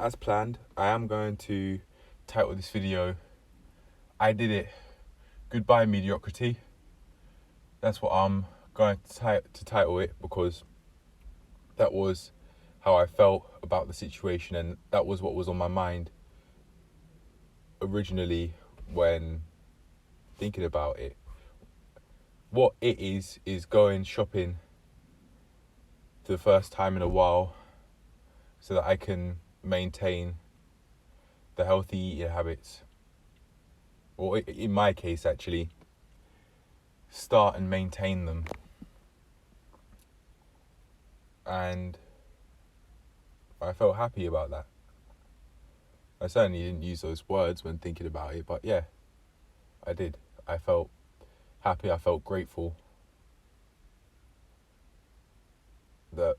as planned, I am going to title this video, I Did It, Goodbye Mediocrity. That's what I'm going to title it, because that was how I felt about the situation, and that was what was on my mind originally when thinking about it. What it is going shopping for the first time in a while so that I can maintain the healthy eating habits, or in my case actually start and maintain them. And I felt happy about that. I certainly didn't use those words when thinking about it, but yeah, I did. I felt happy, I felt grateful that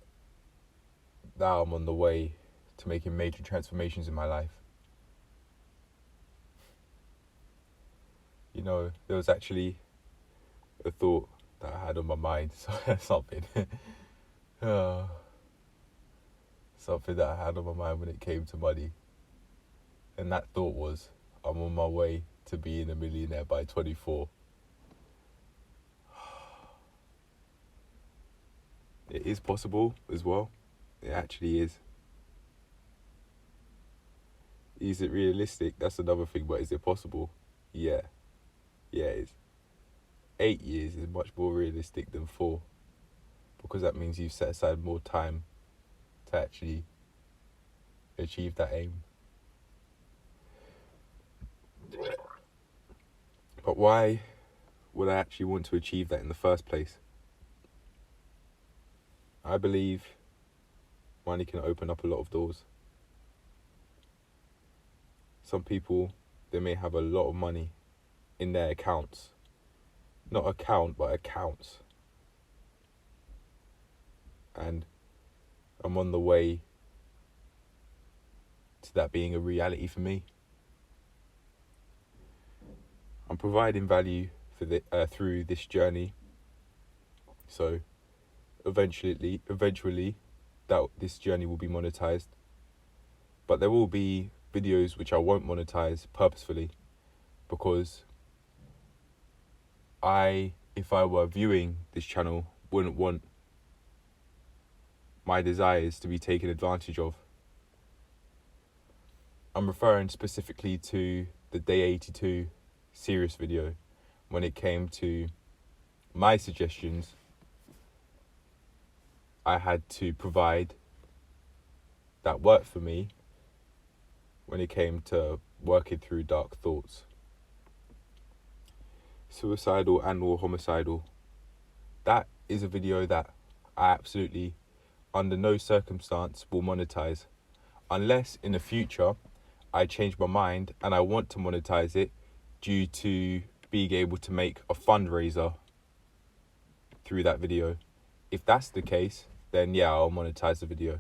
now I'm on the way to making major transformations in my life. You know, there was actually a thought that I had on my mind, something something that I had on my mind when it came to money. And that thought was, I'm on my way to being a millionaire by 24. It is possible as well. It actually is. Is it realistic? That's another thing, but is it possible? Yeah. Yeah, it is. 8 years is much more realistic than 4, because that means you've set aside more time to actually achieve that aim. But why would I actually want to achieve that in the first place? I believe money can open up a lot of doors. Some people, they may have a lot of money in their accounts. Not account, but accounts. And I'm on the way to that being a reality for me. I'm providing value for through this journey. So eventually that this journey will be monetized. But there will be videos which I won't monetize purposefully, because if I were viewing this channel, wouldn't want my desires to be taken advantage of. I'm referring specifically to the Day 82 serious video, when it came to my suggestions I had to provide that worked for me when it came to working through dark thoughts. Suicidal and or homicidal. That is a video that I absolutely, under no circumstance, will monetize. Unless in the future I change my mind and I want to monetize it due to being able to make a fundraiser through that video. If that's the case, then yeah, I'll monetize the video.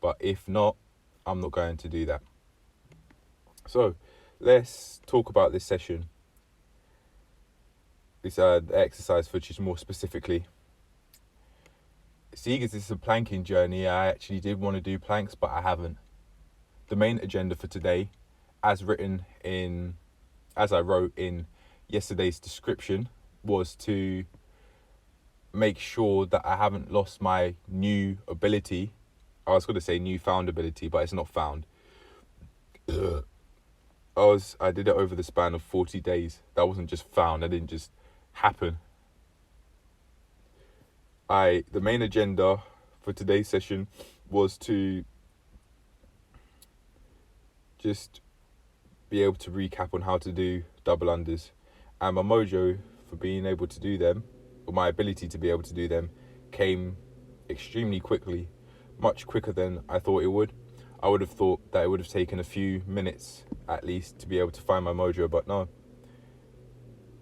But if not, I'm not going to do that. So let's talk about this session. This exercise footage more specifically. Seeing as this is a planking journey, I actually did want to do planks, but I haven't. The main agenda for today, as I wrote in yesterday's description, was to make sure that I haven't lost my new ability. I was going to say newfound ability, but it's not found. I did it over the span of 40 days. That wasn't just found. That didn't just happen. The main agenda for today's session was to just be able to recap on how to do double unders, and my mojo for being able to do them, or my ability to be able to do them, came extremely quickly, much quicker than I thought it would. I would have thought that it would have taken a few minutes at least to be able to find my mojo, but no.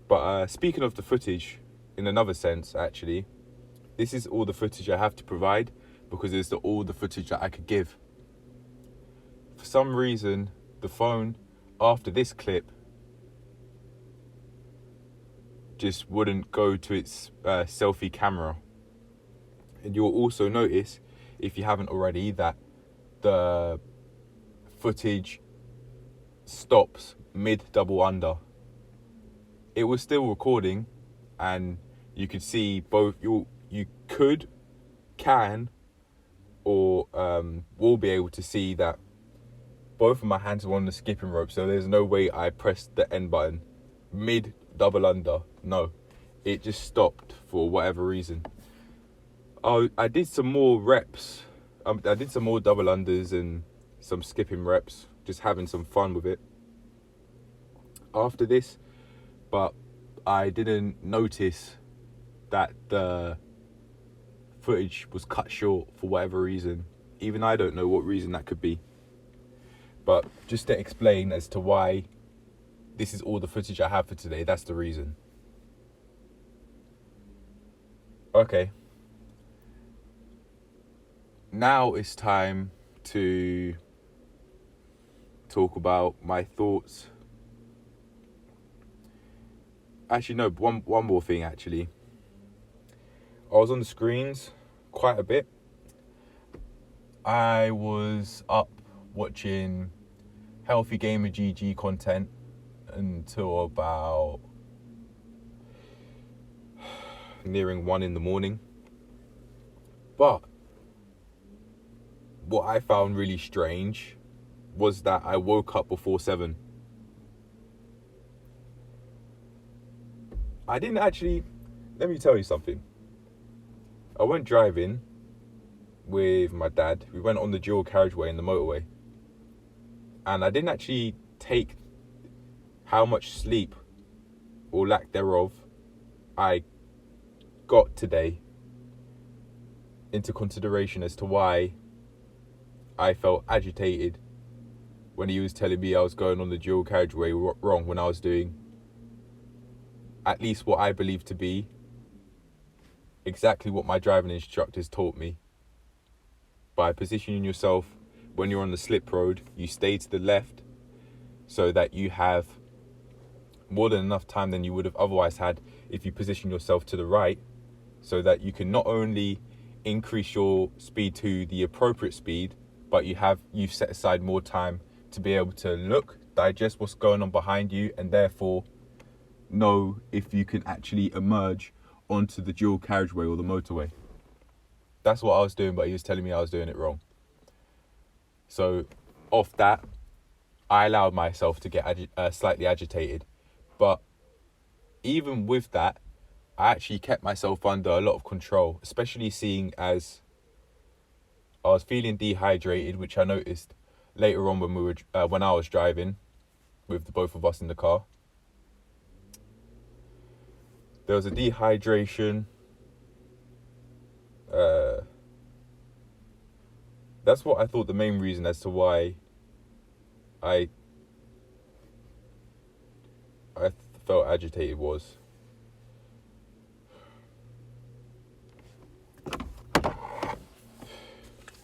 But speaking of the footage, in another sense actually, this is all the footage I have to provide, because it's all the footage that I could give. For some reason, the phone after this clip just wouldn't go to its selfie camera. And you'll also notice, if you haven't already, that the footage stops mid double under. It was still recording, and you could see both. You can or will be able to see that both of my hands were on the skipping rope, so there's no way I pressed the end button mid double under. No, it just stopped for whatever reason. I did some more reps. I did some more double unders and some skipping reps, just having some fun with it after this, but I didn't notice that the footage was cut short for whatever reason. Even I don't know what reason that could be. But just to explain as to why this is all the footage I have for today, that's the reason. Okay. Now it's time to talk about my thoughts. Actually, no, one more thing, actually. I was on the screens quite a bit. I was up watching Healthy Gamer GG content until about nearing 1 a.m. But what I found really strange was that I woke up before 7. I didn't actually... Let me tell you something. I went driving with my dad. We went on the dual carriageway in the motorway. And I didn't actually take how much sleep, or lack thereof, I got today into consideration as to why I felt agitated when he was telling me I was going on the dual carriageway wrong when I was doing at least what I believe to be exactly what my driving instructors taught me. By positioning yourself when you're on the slip road, you stay to the left so that you have more than enough time than you would have otherwise had if you position yourself to the right, so that you can not only increase your speed to the appropriate speed, but you've set aside more time to be able to look, digest what's going on behind you, and therefore know if you can actually emerge onto the dual carriageway or the motorway. That's what I was doing, but he was telling me I was doing it wrong. So off that, I allowed myself to get slightly agitated. But even with that, I actually kept myself under a lot of control, especially seeing as I was feeling dehydrated, which I noticed later on when I was driving with the both of us in the car. There was a dehydration. That's what I thought the main reason as to why I felt agitated was.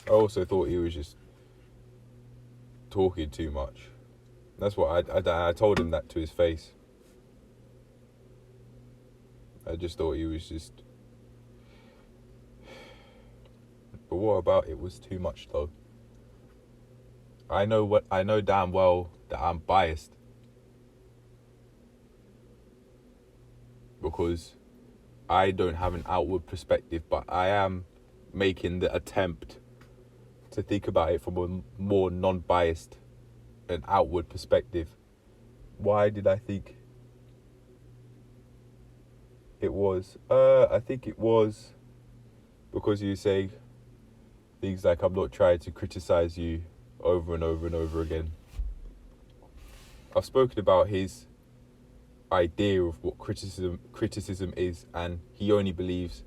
I also thought he was just talking too much. That's what I told him that to his face. I just thought he was just... But what about it was too much though? I know damn well that I'm biased. Because I don't have an outward perspective, but I am making the attempt to think about it from a more non-biased and outward perspective. Why did I think it was? I think it was because you say things like, I'm not trying to criticize you over and over and over again. I've spoken about his idea of what criticism is, and he only believes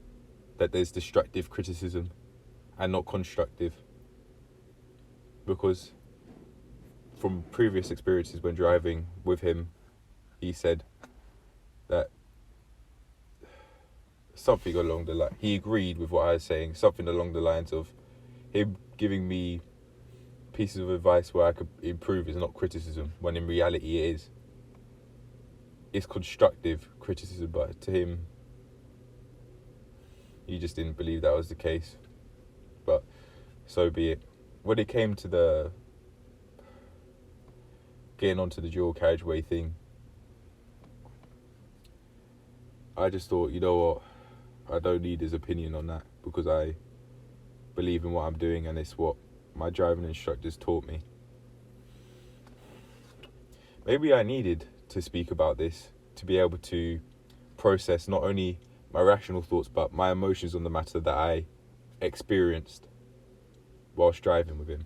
that there's destructive criticism and not constructive. Because from previous experiences when driving with him, he said that something along the line, he agreed with what I was saying, something along the lines of him giving me pieces of advice where I could improve is not criticism, when in reality it is. It's constructive criticism, but to him, he just didn't believe that was the case. But so be it. When it came to the getting onto the dual carriageway thing, I just thought, you know what, I don't need his opinion on that, because I believe in what I'm doing and it's what my driving instructors taught me. Maybe I needed to speak about this to be able to process not only my rational thoughts but my emotions on the matter that I experienced whilst driving with him.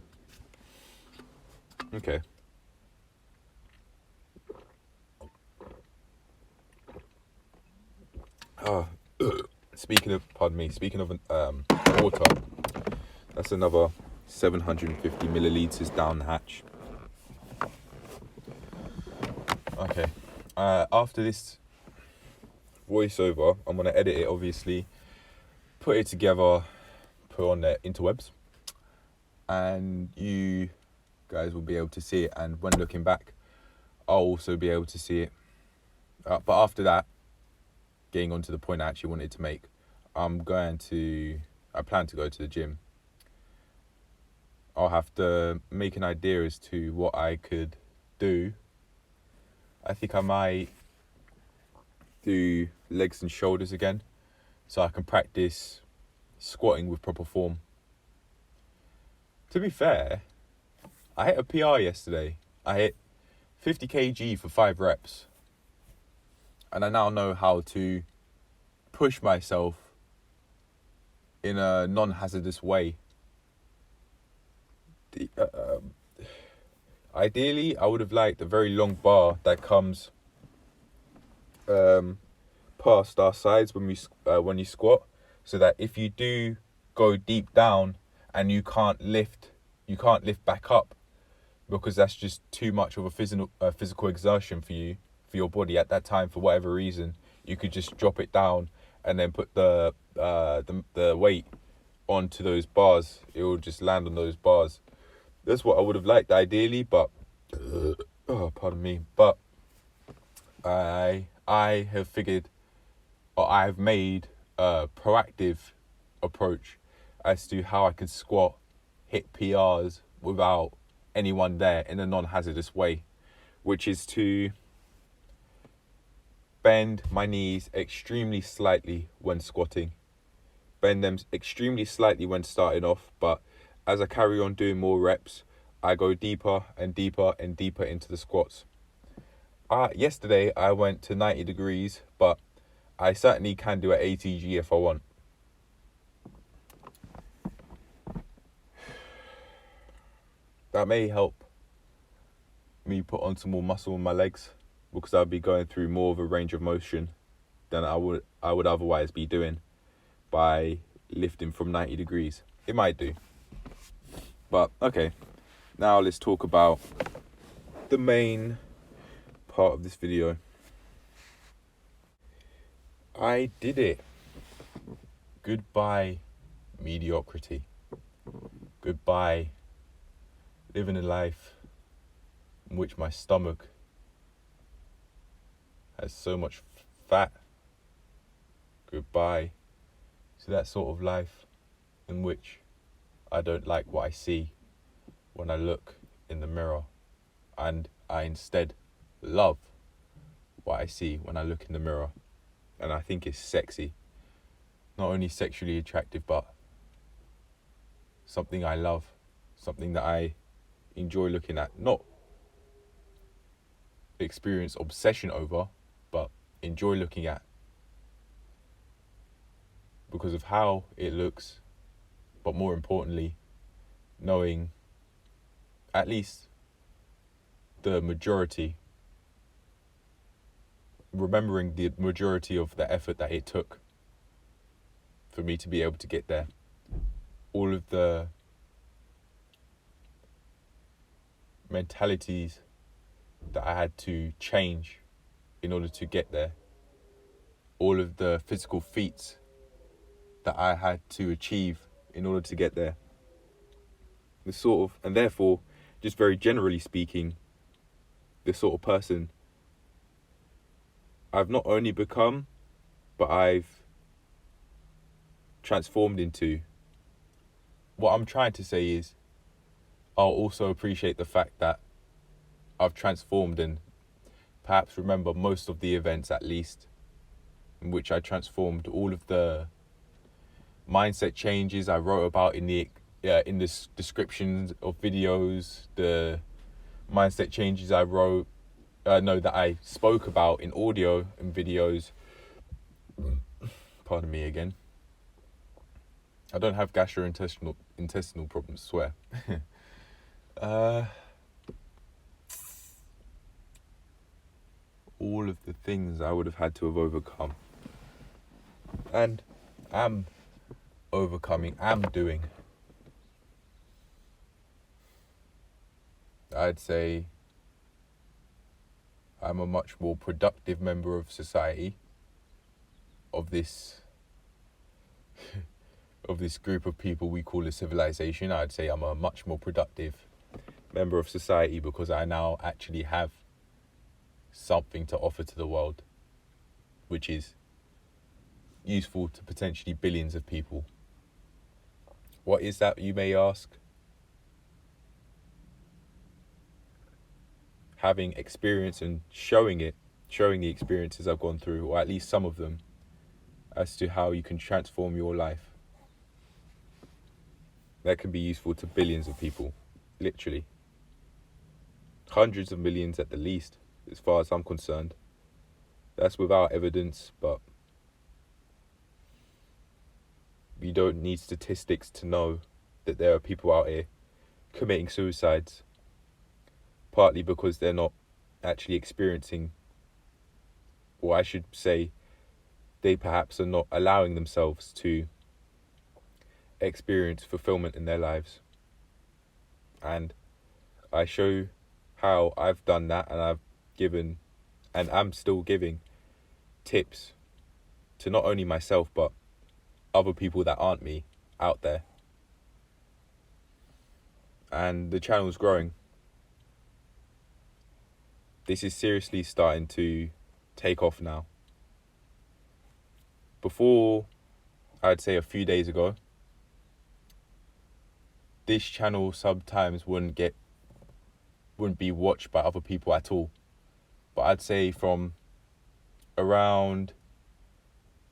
Okay. Speaking of water, that's another 750 millilitres down the hatch. Okay. After this voiceover, I'm going to edit it, obviously, put it together, put on the interwebs, and you guys will be able to see it. And when looking back, I'll also be able to see it. But after that, getting on to the point I actually wanted to make, I plan to go to the gym. I'll have to make an idea as to what I could do. I think I might do legs and shoulders again, so I can practice squatting with proper form. To be fair, I hit a PR yesterday. I hit 50 kg for 5 reps. And I now know how to push myself in a non-hazardous way. Ideally, I would have liked a very long bar that comes past our sides when you squat, so that if you do go deep down and you can't lift back up, because that's just too much of a physical exertion for your body at that time for whatever reason, you could just drop it down and then put the weight onto those bars. It will just land on those bars. That's what I would have liked ideally, but pardon me. But I have figured, or I have made a proactive approach as to how I can squat, hit PRs without anyone there in a non-hazardous way, which is to bend my knees extremely slightly when squatting. Bend them extremely slightly when starting off, but as I carry on doing more reps, I go deeper and deeper and deeper into the squats. Yesterday I went to 90 degrees, but I certainly can do an ATG if I want. That may help me put on some more muscle in my legs, because I'll be going through more of a range of motion than I would otherwise be doing by lifting from 90 degrees. It might do. But okay, now let's talk about the main part of this video. I did it. Goodbye, mediocrity. Goodbye, living a life in which my stomach has so much fat. Goodbye to that sort of life in which I don't like what I see when I look in the mirror, and I instead love what I see when I look in the mirror, and I think it's sexy. Not only sexually attractive, but something I love, something that I enjoy looking at. Not experience obsession over, but enjoy looking at, because of how it looks, but more importantly, knowing at least the majority, remembering the majority of the effort that it took for me to be able to get there. All of the mentalities that I had to change in order to get there. All of the physical feats that I had to achieve in order to get there. And therefore, just very generally speaking, the sort of person I've not only become, but I've transformed into. What I'm trying to say is, I'll also appreciate the fact that I've transformed and perhaps remember most of the events, at least, in which I transformed. All of the mindset changes I wrote about in the descriptions of videos, the mindset changes that I spoke about in audio and videos. Pardon me again. I don't have intestinal problems, swear. All of the things I would have had to have overcome, and am overcoming, am doing. I'd say I'm a much more productive member of society, of this group of people we call a civilization. I'd say I'm a much more productive member of society because I now actually have something to offer to the world, which is useful to potentially billions of people. What is that, you may ask? Having experience and showing the experiences I've gone through, or at least some of them, as to how you can transform your life. That can be useful to billions of people, literally. Hundreds of millions at the least, as far as I'm concerned. That's without evidence, but you don't need statistics to know that there are people out here committing suicides, partly because they're not actually experiencing, or I should say, they perhaps are not allowing themselves to experience fulfillment in their lives. And I show how I've done that, and I've given, and I'm still giving, tips to not only myself but other people that aren't me out there. And the channel's growing. This is seriously starting to take off now. Before, I'd say a few days ago, this channel sometimes wouldn't be watched by other people at all. But I'd say from around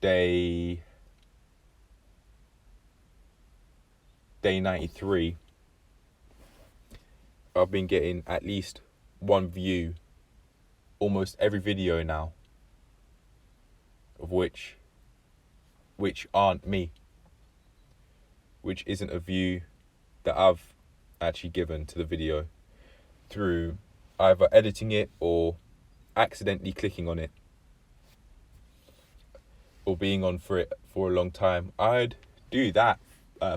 day 93, I've been getting at least one view almost every video now, of which aren't me, which isn't a view that I've actually given to the video through either editing it or accidentally clicking on it or being on for it for a long time. I'd do that,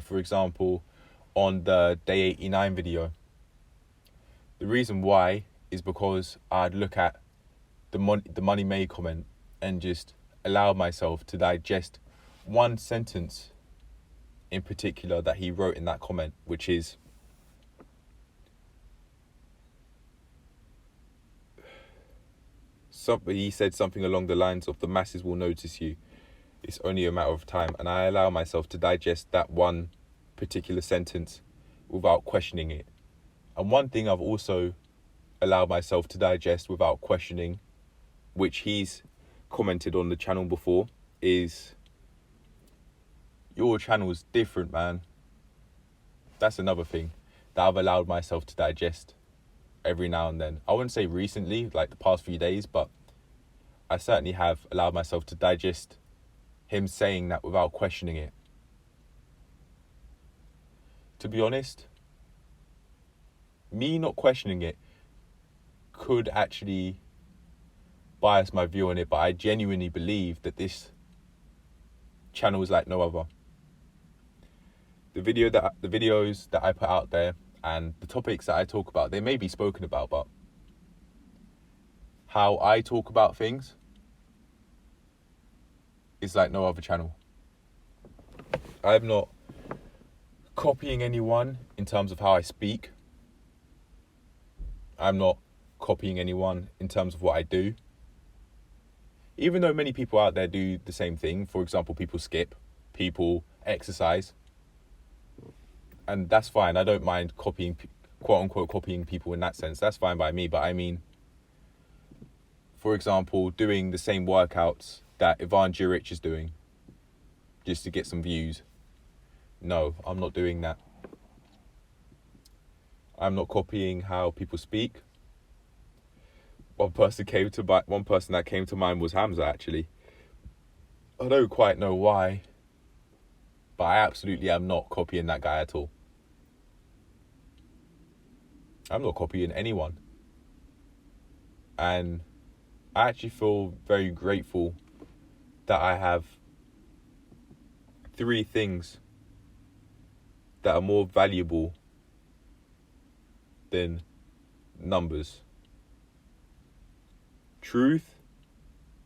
for example, on the day 89 video. The reason why is because I'd look at the Money May comment and just allow myself to digest one sentence in particular that he wrote in that comment, which is, he said something along the lines of, the masses will notice you, it's only a matter of time. And I allow myself to digest that one particular sentence without questioning it. And one thing I've also allowed myself to digest without questioning, which he's commented on the channel before, is, your channel's different, man. That's another thing that I've allowed myself to digest every now and then. I wouldn't say recently, like the past few days, but I certainly have allowed myself to digest him saying that without questioning it. To be honest, me not questioning it could actually bias my view on it, but I genuinely believe that this channel is like no other. The videos that I put out there and the topics that I talk about, they may be spoken about, but how I talk about things is like no other channel. I'm not copying anyone in terms of how I speak. I'm not copying anyone in terms of what I do. Even though many people out there do the same thing. For example, people skip, people exercise. And that's fine. I don't mind copying quote unquote copying people in that sense. That's fine by me. But I mean, for example, doing the same workouts that Ivan Juric is doing just to get some views. No, I'm not doing that. I'm not copying how people speak. One person that came to mind was Hamza, actually. I don't quite know why, but I absolutely am not copying that guy at all. I'm not copying anyone. And I actually feel very grateful that I have 3 things that are more valuable than numbers. Truth,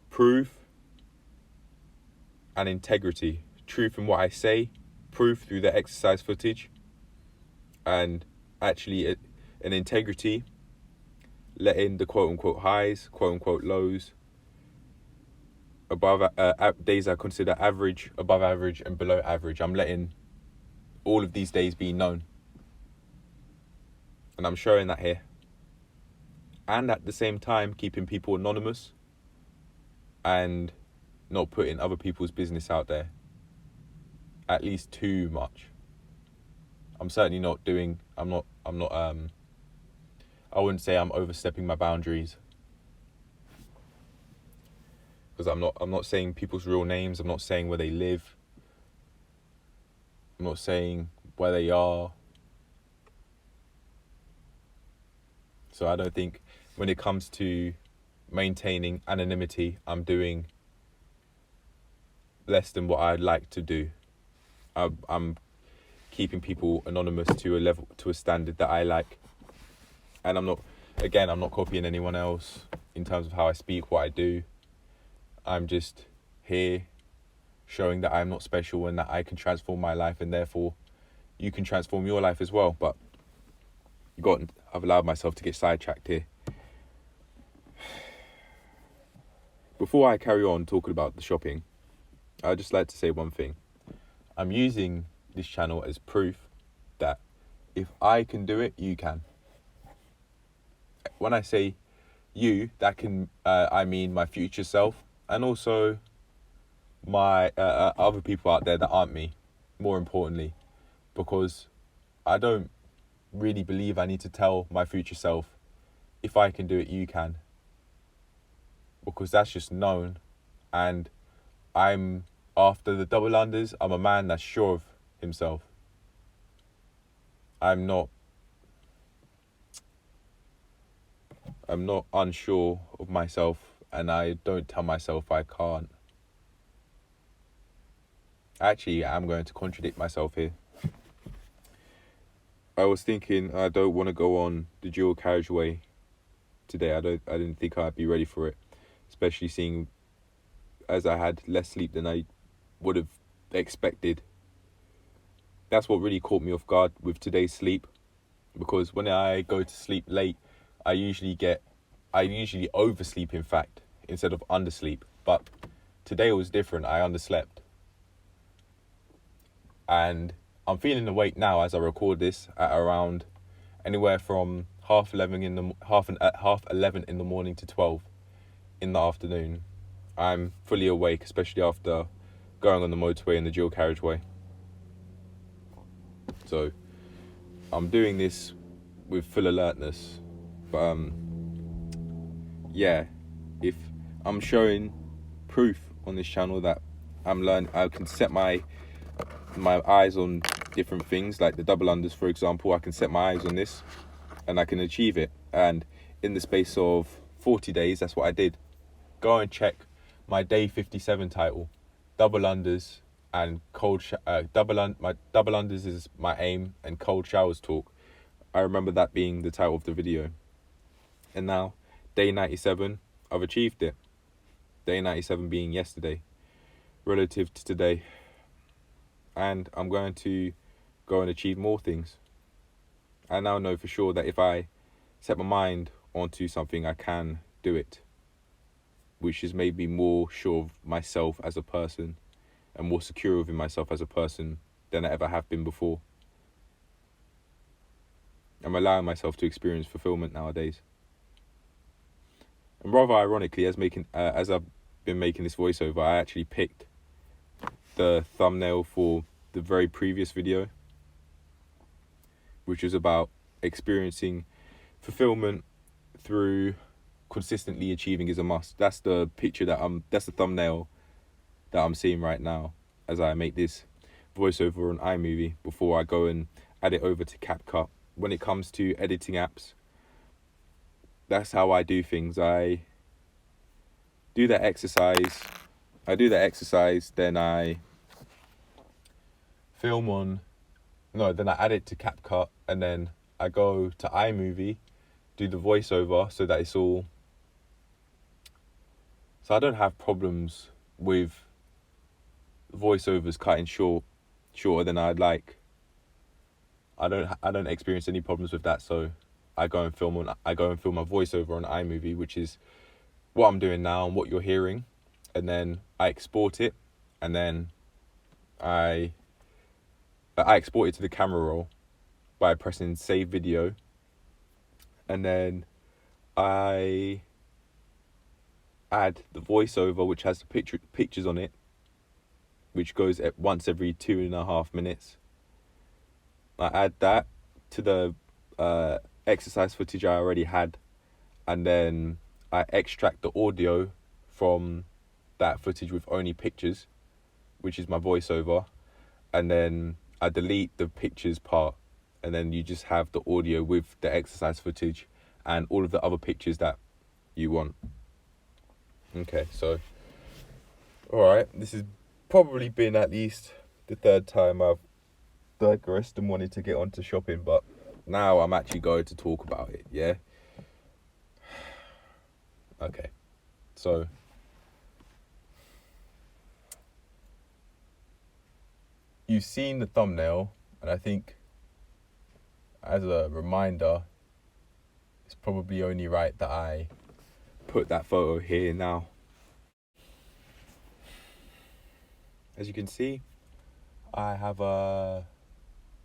proof, and integrity. Truth in what I say, proof through the exercise footage, and actually an integrity, letting the quote-unquote highs, quote-unquote lows, above days I consider average, above average, and below average. I'm letting all of these days be known. And I'm showing that here. And at the same time, keeping people anonymous and not putting other people's business out there. At least too much. I'm certainly not doing, I wouldn't say I'm overstepping my boundaries. Because I'm not saying people's real names. I'm not saying where they live. I'm not saying where they are. So I don't think when it comes to maintaining anonymity, I'm doing less than what I'd like to do. I'm keeping people anonymous to a standard that I like. And I'm not copying anyone else in terms of how I speak, what I do. I'm just here showing that I'm not special and that I can transform my life, and therefore you can transform your life as well. But I've allowed myself to get sidetracked here. Before I carry on talking about the shopping, I'd just like to say one thing. I'm using this channel as proof that if I can do it, you can. When I say you, that can I mean my future self, and also my other people out there that aren't me, more importantly, because I don't really believe I need to tell my future self, if I can do it, you can. Because that's just known, and after the double unders, I'm a man that's sure of himself. I'm not unsure of myself, and I don't tell myself I can't. Actually, I'm going to contradict myself here. I was thinking I don't want to go on the dual carriageway today. I didn't think I'd be ready for it, especially seeing as I had less sleep than I would have expected. That's what really caught me off guard with today's sleep, because when I go to sleep late, I usually oversleep, in fact, instead of undersleep. But today was different. I underslept. And I'm feeling awake now as I record this at around anywhere from half 11 in the morning to 12 in the afternoon. I'm fully awake, especially after going on the motorway and the dual carriageway. So I'm doing this with full alertness. But yeah, if I'm showing proof on this channel that I can set my eyes on different things, like the double unders, for example. I can set my eyes on this and I can achieve it. And in the space of 40 days, that's what I did. Go and check my day 57 title, double unders and my double unders is my aim, and cold showers talk. I remember that being the title of the video. And now, day 97, I've achieved it. Day 97 being yesterday, relative to today. And I'm going to go and achieve more things. I now know for sure that if I set my mind onto something, I can do it, which has made me more sure of myself as a person and more secure within myself as a person than I ever have been before. I'm allowing myself to experience fulfillment nowadays. And rather ironically, as I've been making this voiceover, I actually picked the thumbnail for the very previous video, which was about experiencing fulfillment through consistently achieving is a must. That's the that's the thumbnail that I'm seeing right now as I make this voiceover on iMovie before I go and add it over to CapCut. When it comes to editing apps, that's how I do things. I do that exercise, then I then I add it to CapCut, and then I go to iMovie, do the voiceover so that it's all... So I don't have problems with voiceovers cutting shorter than I'd like. I don't experience any problems with that, so I go and film my voiceover on iMovie, which is what I'm doing now and what you're hearing, and then I export it, and then I export it to the camera roll by pressing save video, and then I add the voiceover, which has the pictures on it, which goes at once every 2.5 minutes. I add that to the exercise footage I already had, and then I extract the audio from that footage with only pictures, which is my voiceover, and then I delete the pictures part, and then you just have the audio with the exercise footage and all of the other pictures that you want. Okay, so alright, this has probably been at least the third time I've digressed and wanted to get onto shopping, but now I'm actually going to talk about it, yeah? Okay, so you've seen the thumbnail, and I think as a reminder, it's probably only right that I put that photo here now. As you can see, I have a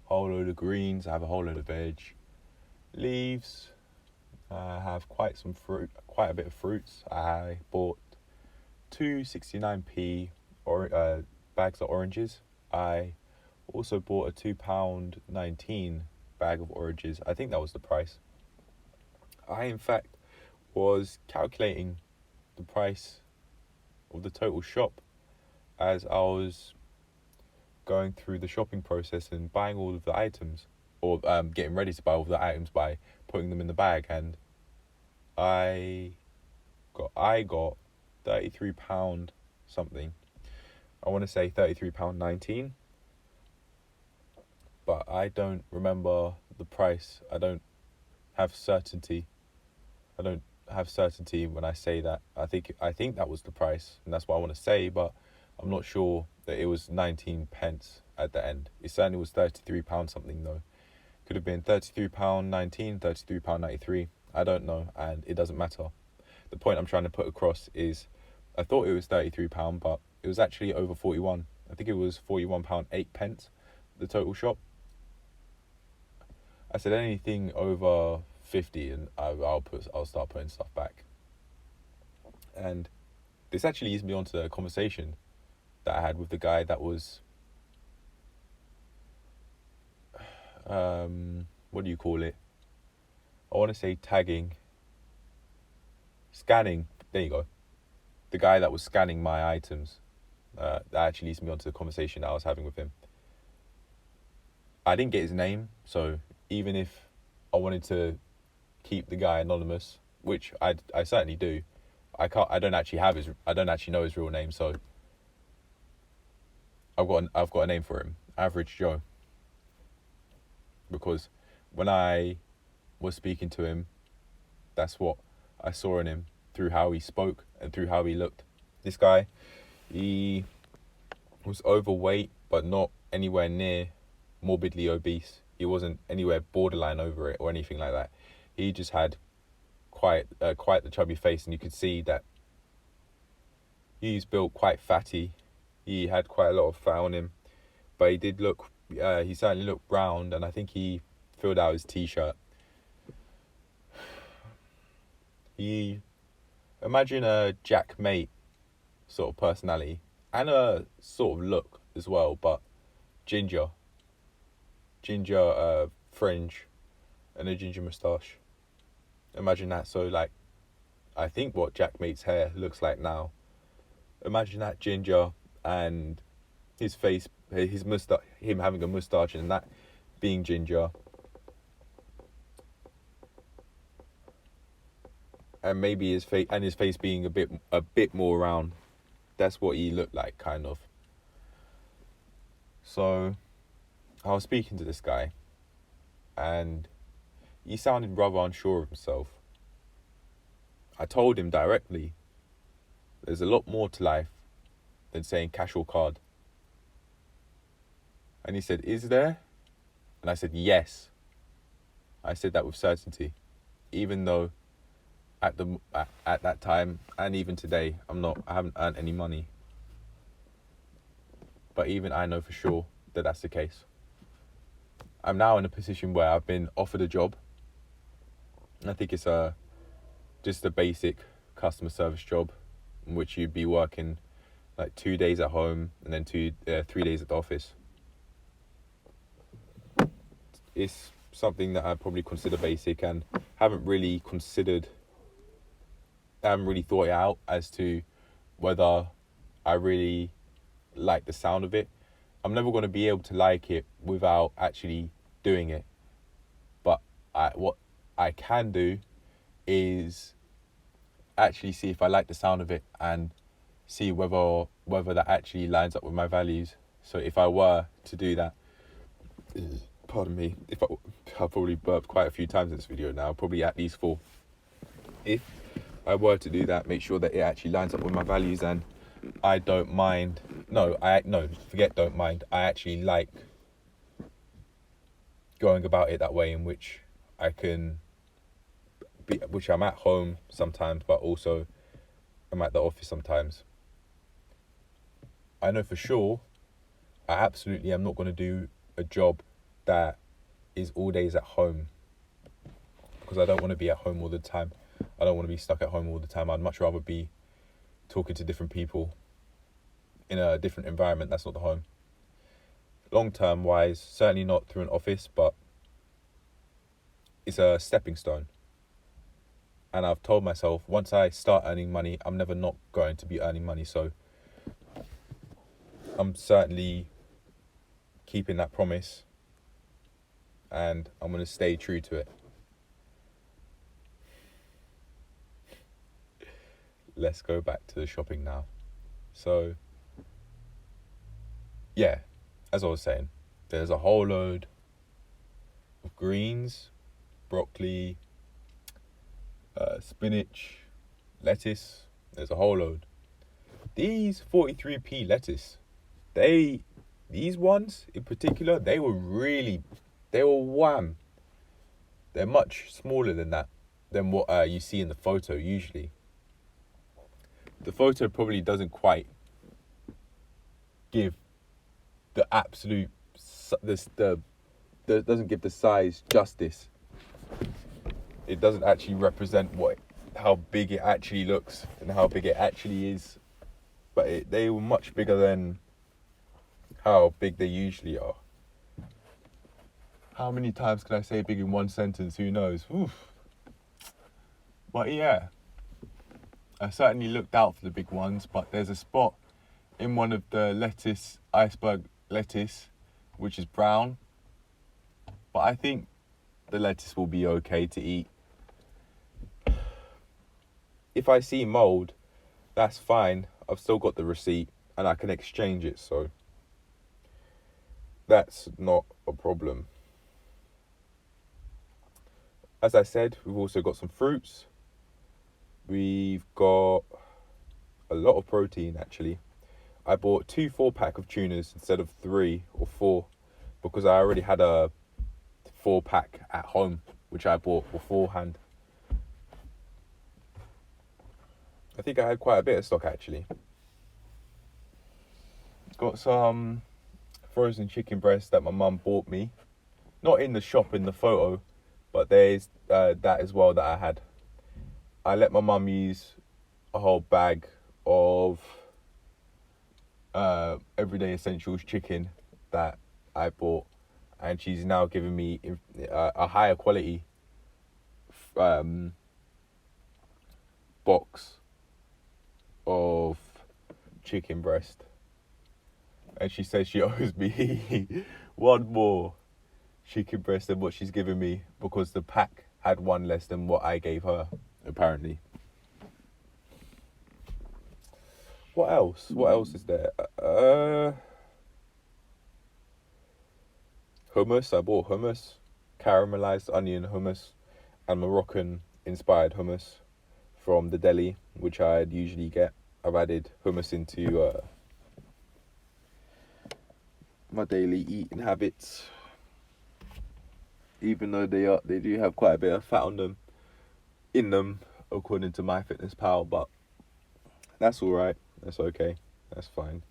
whole load of greens, I have a whole load of veg, leaves, I have quite a bit of fruits. I bought 2.69p bags of oranges. I also bought a £2.19 bag of oranges. I think that was the price. I, in fact, was calculating the price of the total shop as I was going through the shopping process and buying all of the items, or getting ready to buy all of the items by putting them in the bag, and I got £33 something. I want to say £33.19, but I don't remember the price. I don't have certainty when I say that. I think that was the price, and that's what I want to say, but I'm not sure that it was 19 pence at the end. It certainly was £33 something though. Could have been £33.19, £33.93. I don't know, and it doesn't matter. The point I'm trying to put across is I thought it was £33, but it was actually over 41. I think it was £41.08, the total shop. I said anything over 50 and I'll start putting stuff back. And this actually leads me on to the conversation that I had with the guy that was what do you call it? I want to say scanning. There you go. The guy that was scanning my items. That actually leads me on to the conversation that I was having with him. I didn't get his name, so even if I wanted to keep the guy anonymous, which I certainly do, I don't actually know his real name, so I've got a name for him, Average Joe. Because when I was speaking to him, that's what I saw in him through how he spoke and through how he looked. This guy, he was overweight, but not anywhere near morbidly obese. He wasn't anywhere borderline over it or anything like that. He just had quite the chubby face, and you could see that he's built quite fatty. He had quite a lot of fat on him, but he certainly looked round, and I think he filled out his t-shirt Imagine a Jack mate sort of personality and a sort of look as well, but ginger, fringe, and a ginger moustache. Imagine that. So like, I think what Jack mate's hair looks like now. Imagine that ginger and his face, his moustache, him having a moustache and that being ginger. And maybe his face being a bit more round. That's what he looked like, kind of. So I was speaking to this guy and he sounded rather unsure of himself. I told him directly, there's a lot more to life than saying cash or card. And he said, is there? And I said, yes. I said that with certainty, even though at that time and even today I haven't earned any money. But even I know for sure that that's the case. I'm now in a position where I've been offered a job. I think it's just a basic customer service job in which you'd be working like 2 days at home and then 3 days at the office. It's something that I probably consider basic and haven't really thought it out as to whether I really like the sound of it. I'm never going to be able to like it without actually doing it. But what I can do is actually see if I like the sound of it and see whether that actually lines up with my values. So if I were to do that, pardon me, I'll probably burped quite a few times in this video now, probably at least 4. If I were to do that, make sure that it actually lines up with my values and I don't mind. Forget don't mind. I actually like going about it that way, in which I'm at home sometimes, but also I'm at the office sometimes. I know for sure I absolutely am not going to do a job that is all days at home, because I don't want to be at home all the time. I don't want to be stuck at home all the time. I'd much rather be talking to different people in a different environment that's not the home. Long term wise, certainly not through an office, but it's a stepping stone. And I've told myself, once I start earning money, I'm never not going to be earning money. So I'm certainly keeping that promise and I'm going to stay true to it. Let's go back to the shopping now. So, yeah, as I was saying, there's a whole load of greens, broccoli, spinach, lettuce. There's a whole load. These 43p lettuce, these ones in particular, they were wham. They're much smaller than what you see in the photo usually. The photo probably doesn't quite give the absolute, doesn't give the size justice. It doesn't actually represent how big it actually looks and how big it actually is. But they were much bigger than how big they usually are. How many times can I say big in one sentence? Who knows? Oof. But yeah, I certainly looked out for the big ones, but there's a spot in one of the iceberg lettuce, which is brown. But I think the lettuce will be okay to eat. If I see mold, that's fine. I've still got the receipt and I can exchange it, so that's not a problem. As I said, we've also got some fruits. We've got a lot of protein, actually. I bought 2 4-pack of tunas instead of 3 or 4 because I already had a 4-pack at home, which I bought beforehand. I think I had quite a bit of stock, actually. Got some frozen chicken breast that my mum bought me. Not in the shop in the photo, but there's that as well that I had. I let my mum use a whole bag of everyday essentials chicken that I bought, and she's now giving me a higher quality box of chicken breast, and she says she owes me one more chicken breast than what she's given me because the pack had one less than what I gave her, apparently. What else? What else is there? Hummus. I bought hummus, caramelized onion hummus, and Moroccan inspired hummus from the deli, which I'd usually get. I've added hummus into my daily eating habits, even though they do have quite a bit of fat on them, in them, according to MyFitnessPal, but that's all right. That's okay. That's fine.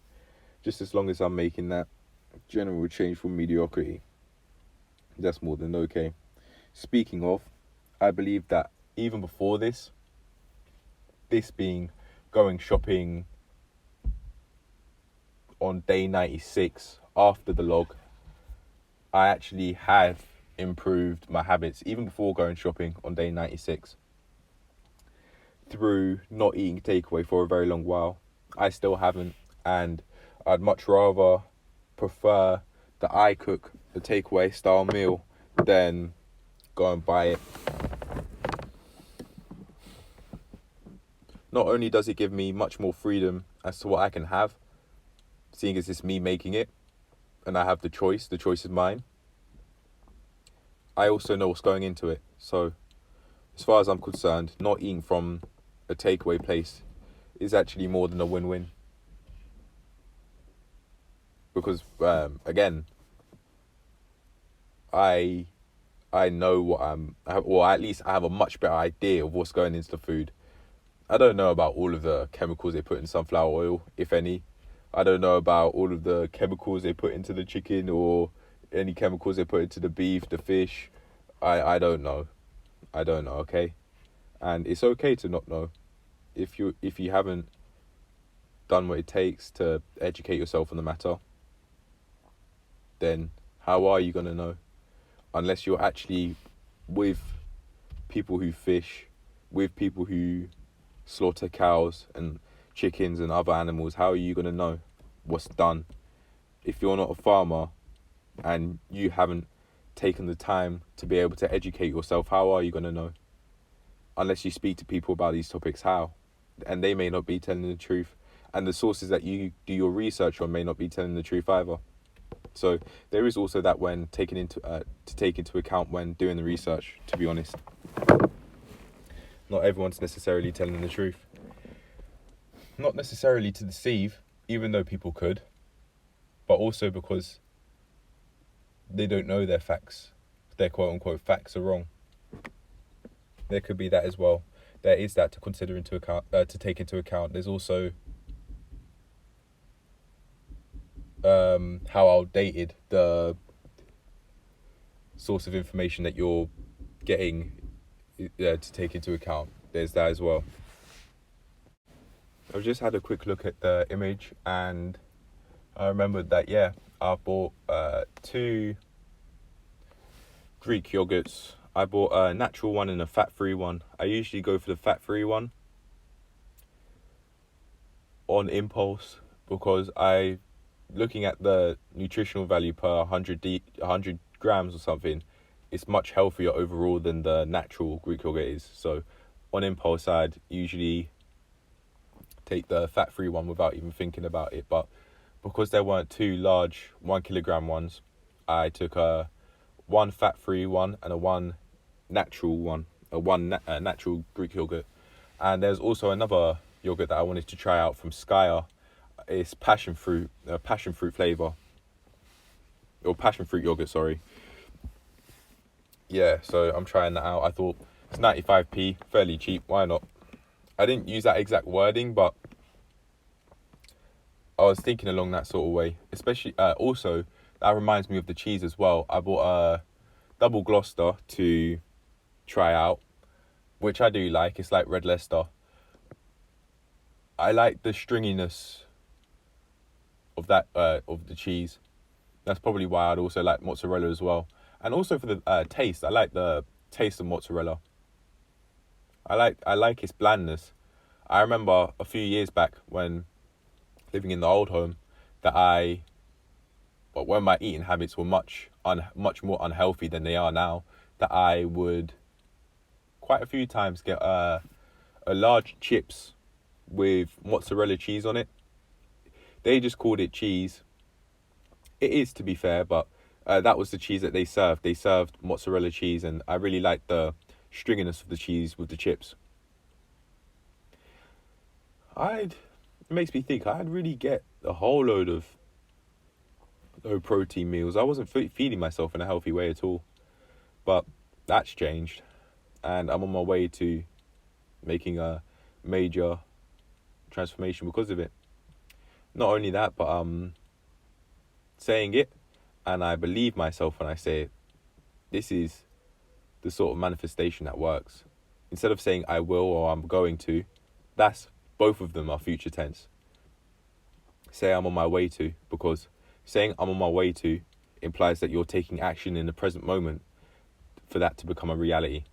Just as long as I'm making that general change from mediocrity, that's more than okay. Speaking of, I believe that even before this being going shopping on day 96 after the log, I actually have improved my habits even before going shopping on day 96 through not eating takeaway for a very long while. I still haven't, and I'd much rather prefer that I cook the takeaway style meal than go and buy it. Not only does it give me much more freedom as to what I can have, seeing as it's me making it and I have the choice is mine, I also know what's going into it. So as far as I'm concerned, not eating from a takeaway place is actually more than a win-win. Because again, I know what or at least I have a much better idea of what's going into the food. I don't know about all of the chemicals they put in sunflower oil, if any. I don't know about all of the chemicals they put into the chicken or any chemicals they put into the beef, the fish. I don't know. I don't know, okay? And it's okay to not know. If you haven't done what it takes to educate yourself on the matter, then how are you going to know? Unless you're actually with people who fish, with people who slaughter cows and chickens and other animals, how are you going to know what's done? If you're not a farmer and you haven't taken the time to be able to educate yourself, how are you going to know? Unless you speak to people about these topics, how? And they may not be telling the truth. And the sources that you do your research on may not be telling the truth either. So there is also that when to take into account when doing the research, to be honest. Not everyone's necessarily telling the truth. Not necessarily to deceive, even though people could, but also because they don't know their facts. Their quote-unquote facts are wrong. There could be that as well. There is that to consider into account, to take into account. There's also how outdated the source of information that you're getting to take into account. There's that as well. I've just had a quick look at the image and I remembered that, I bought 2 Greek yogurts. I bought a natural one and a fat-free one. I usually go for the fat-free one on impulse because looking at the nutritional value per 100 grams or something, it's much healthier overall than the natural Greek yogurt is. So on impulse, I'd usually take the fat-free one without even thinking about it. But because there weren't 2 large 1 kilogram ones, I took a 1 fat-free one and a 1 natural one, natural Greek yogurt. And there's also another yogurt that I wanted to try out from Skyer. It's passion fruit flavour. Or passion fruit yogurt, sorry. Yeah, so I'm trying that out. I thought it's 95p, fairly cheap, why not? I didn't use that exact wording, but I was thinking along that sort of way. Especially, also, that reminds me of the cheese as well. I bought a double Gloucester to try out. which I do like. It's like Red Leicester. I like the stringiness of that of the cheese. That's probably why I'd also like mozzarella as well. And also for the taste, I like the taste of mozzarella. I like its blandness. I remember a few years back when living in the old home that when my eating habits were much more unhealthy than they are now, that I would quite a few times get a large chips with mozzarella cheese on it. They just called it cheese. It is, to be fair, but that was the cheese that they served. They served mozzarella cheese, and I really liked the stringiness of the cheese with the chips. It makes me think I'd really get a whole load of low protein meals. I wasn't feeding myself in a healthy way at all, but that's changed, and I'm on my way to making a major transformation because of it. Not only that, but saying it, and I believe myself when I say it. This is the sort of manifestation that works. Instead of saying I will or I'm going to, both of them are future tense. Say I'm on my way to, because saying I'm on my way to implies that you're taking action in the present moment for that to become a reality.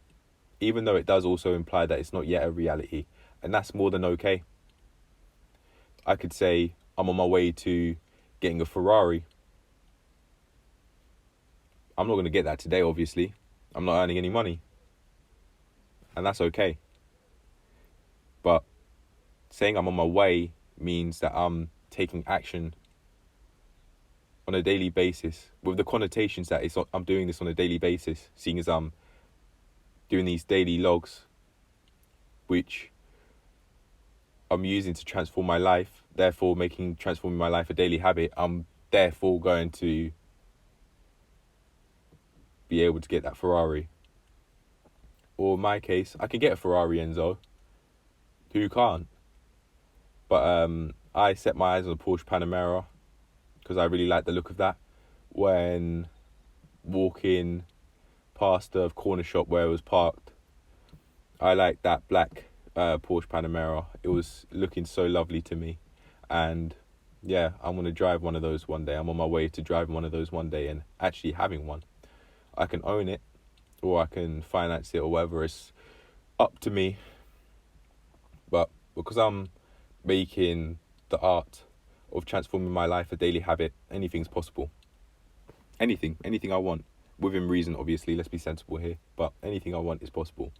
Even though it does also imply that it's not yet a reality, and that's more than okay. I could say I'm on my way to getting a Ferrari. I'm not going to get that today, obviously. I'm not earning any money. And that's okay. But saying I'm on my way means that I'm taking action on a daily basis, with the connotations that I'm doing this on a daily basis, seeing as I'm doing these daily logs, which I'm using to transform my life, therefore transforming my life a daily habit. I'm therefore going to be able to get that Ferrari. Or in my case, I can get a Ferrari, Enzo. Who can't? But I set my eyes on a Porsche Panamera because I really like the look of that. When walking past the corner shop where it was parked, I like that black Porsche Panamera. It was looking so lovely to me. And yeah, I'm going to drive one of those one day. I'm on my way to driving one of those one day and actually having one. I can own it, or I can finance it, or whatever. It's up to me. But because I'm making the art of transforming my life a daily habit, anything's possible. Anything I want. Within reason, obviously, let's be sensible here. But anything I want is possible.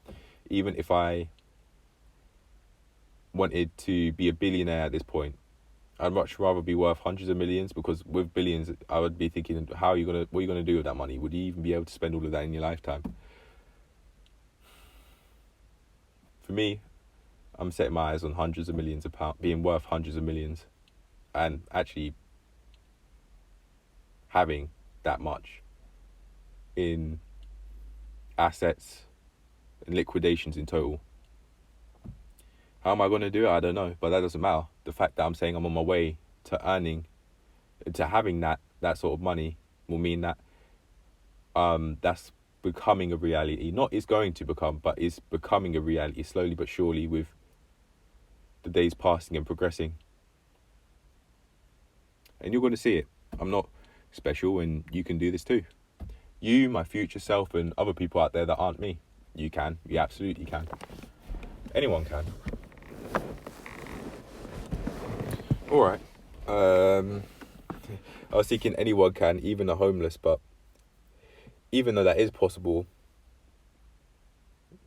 Even if I wanted to be a billionaire at this point, I'd much rather be worth hundreds of millions, because with billions, I would be thinking, what are you gonna do with that money? Would you even be able to spend all of that in your lifetime? For me, I'm setting my eyes on hundreds of millions of pounds, being worth hundreds of millions, and actually having that much in assets and liquidations in total. How am I going to do it? I don't know, but that doesn't matter. The fact that I'm saying I'm on my way to having that sort of money will mean that that's becoming a reality. Not is going to become, but is becoming a reality slowly but surely with the days passing and progressing. And you're going to see it. I'm not special, and you can do this too. You, my future self, and other people out there that aren't me. You can. You absolutely can. Anyone can. Alright. I was thinking anyone can, even a homeless, but even though that is possible,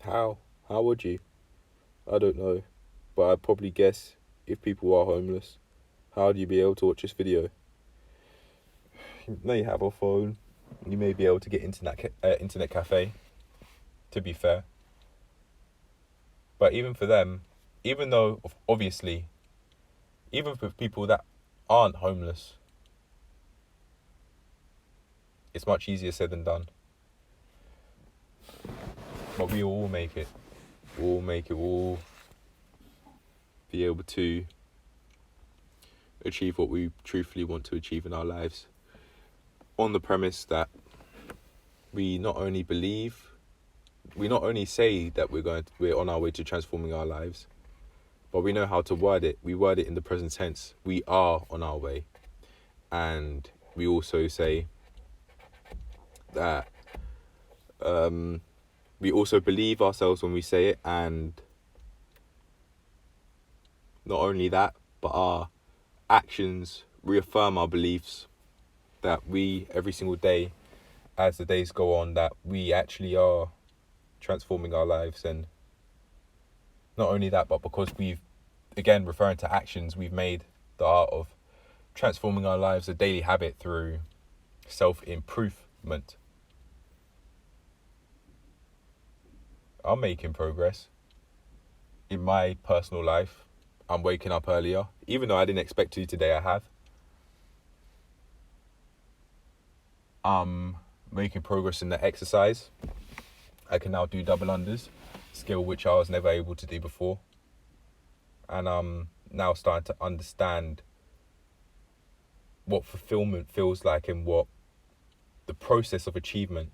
how would you? I don't know, but I'd probably guess if people are homeless, how would you be able to watch this video? Now you have a phone, you may be able to get internet cafe, to be fair. But even for them, even though obviously, even for people that aren't homeless, it's much easier said than done. But we all make it. We'll be able to achieve what we truthfully want to achieve in our lives, on the premise that we not only believe we not only say that we're on our way to transforming our lives, but we know how to word it. We word it in the present tense. We are on our way. And we also say that we also believe ourselves when we say it, and not only that, but our actions reaffirm our beliefs that we, every single day, as the days go on, that we actually are transforming our lives. And not only that, but because we've, again, referring to actions, we've made the art of transforming our lives a daily habit through self-improvement. I'm making progress in my personal life. I'm waking up earlier, even though I didn't expect to today. I have. I'm making progress in the exercise. I can now do double unders, skill which I was never able to do before. And I'm now starting to understand what fulfillment feels like and what the process of achievement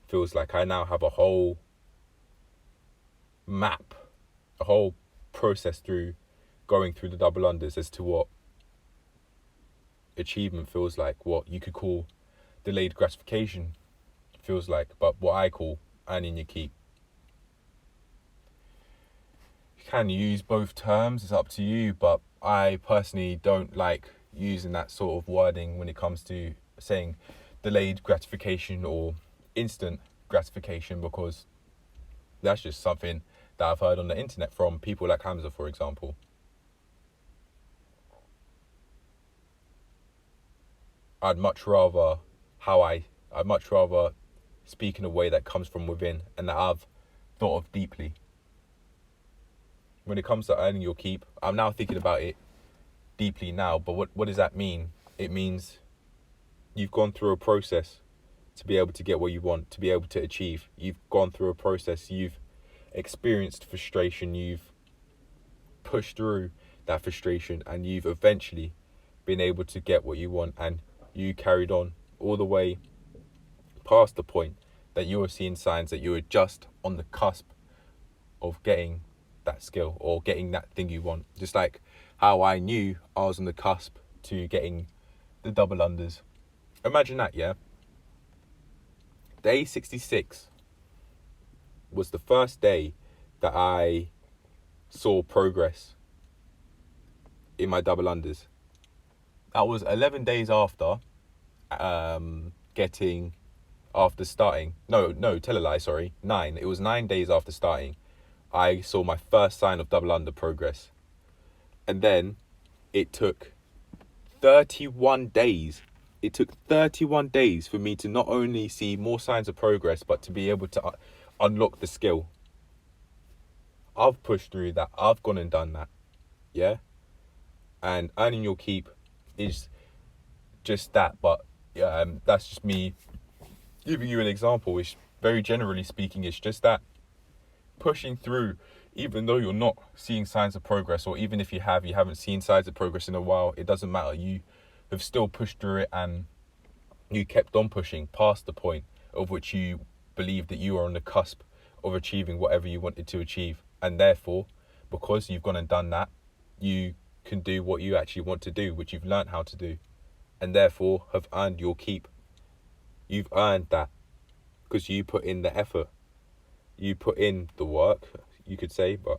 feels like. I now have a whole map, a whole process through going through the double unders as to what achievement feels like, what you could call delayed gratification feels like, but what I call earning your keep. You can use both terms, it's up to you, but I personally don't like using that sort of wording when it comes to saying delayed gratification or instant gratification, because that's just something that I've heard on the internet from people like Hamza, for example. I'd much rather speak in a way that comes from within and that I've thought of deeply. When it comes to earning your keep, I'm now thinking about it deeply now, but what does that mean? It means you've gone through a process to be able to get what you want, to be able to achieve. You've gone through a process, you've experienced frustration, you've pushed through that frustration, and you've eventually been able to get what you want, and you carried on all the way past the point that you were seeing signs that you were just on the cusp of getting that skill or getting that thing you want. Just like how I knew I was on the cusp to getting the double unders. Imagine that, yeah? Day 66 was the first day that I saw progress in my double unders. That was 11 days after starting. No, tell a lie, sorry. 9. It was 9 days after starting. I saw my first sign of double under progress. And then it took 31 days. It took 31 days for me to not only see more signs of progress, but to be able to unlock the skill. I've pushed through that. I've gone and done that. Yeah? And earning your keep is just that. But that's just me giving you an example. Which, very generally speaking, it's just that. Pushing through, even though you're not seeing signs of progress, or even if you haven't seen signs of progress in a while, it doesn't matter. You have still pushed through it, and you kept on pushing past the point of which you believed that you were on the cusp of achieving whatever you wanted to achieve. And therefore, because you've gone and done that, you can do what you actually want to do, which you've learned how to do, and therefore have earned your keep. You've earned that because you put in the effort. You put in the work, you could say, but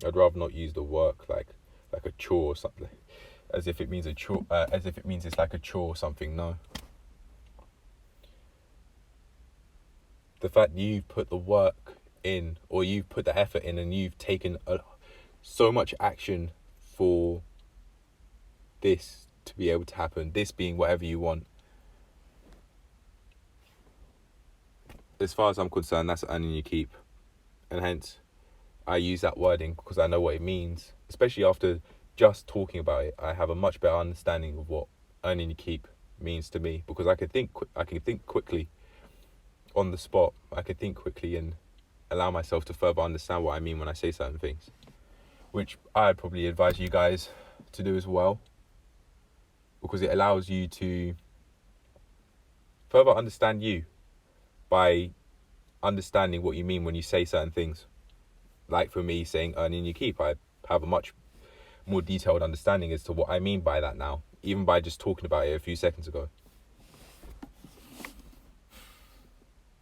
I'd rather not use the work like a chore or something, as if it means a chore, as if it means it's like a chore or something. No. The fact you've put the work in, or you've put the effort in, and you've taken so much action for this to be able to happen, this being whatever you want. As far as I'm concerned, that's earning your keep. And hence, I use that wording because I know what it means. Especially after just talking about it, I have a much better understanding of what earning your keep means to me. Because I can think quickly on the spot. I can think quickly and allow myself to further understand what I mean when I say certain things. Which I'd probably advise you guys to do as well. Because it allows you to further understand you by understanding what you mean when you say certain things. Like for me saying earning your keep, I have a much more detailed understanding as to what I mean by that now, even by just talking about it a few seconds ago.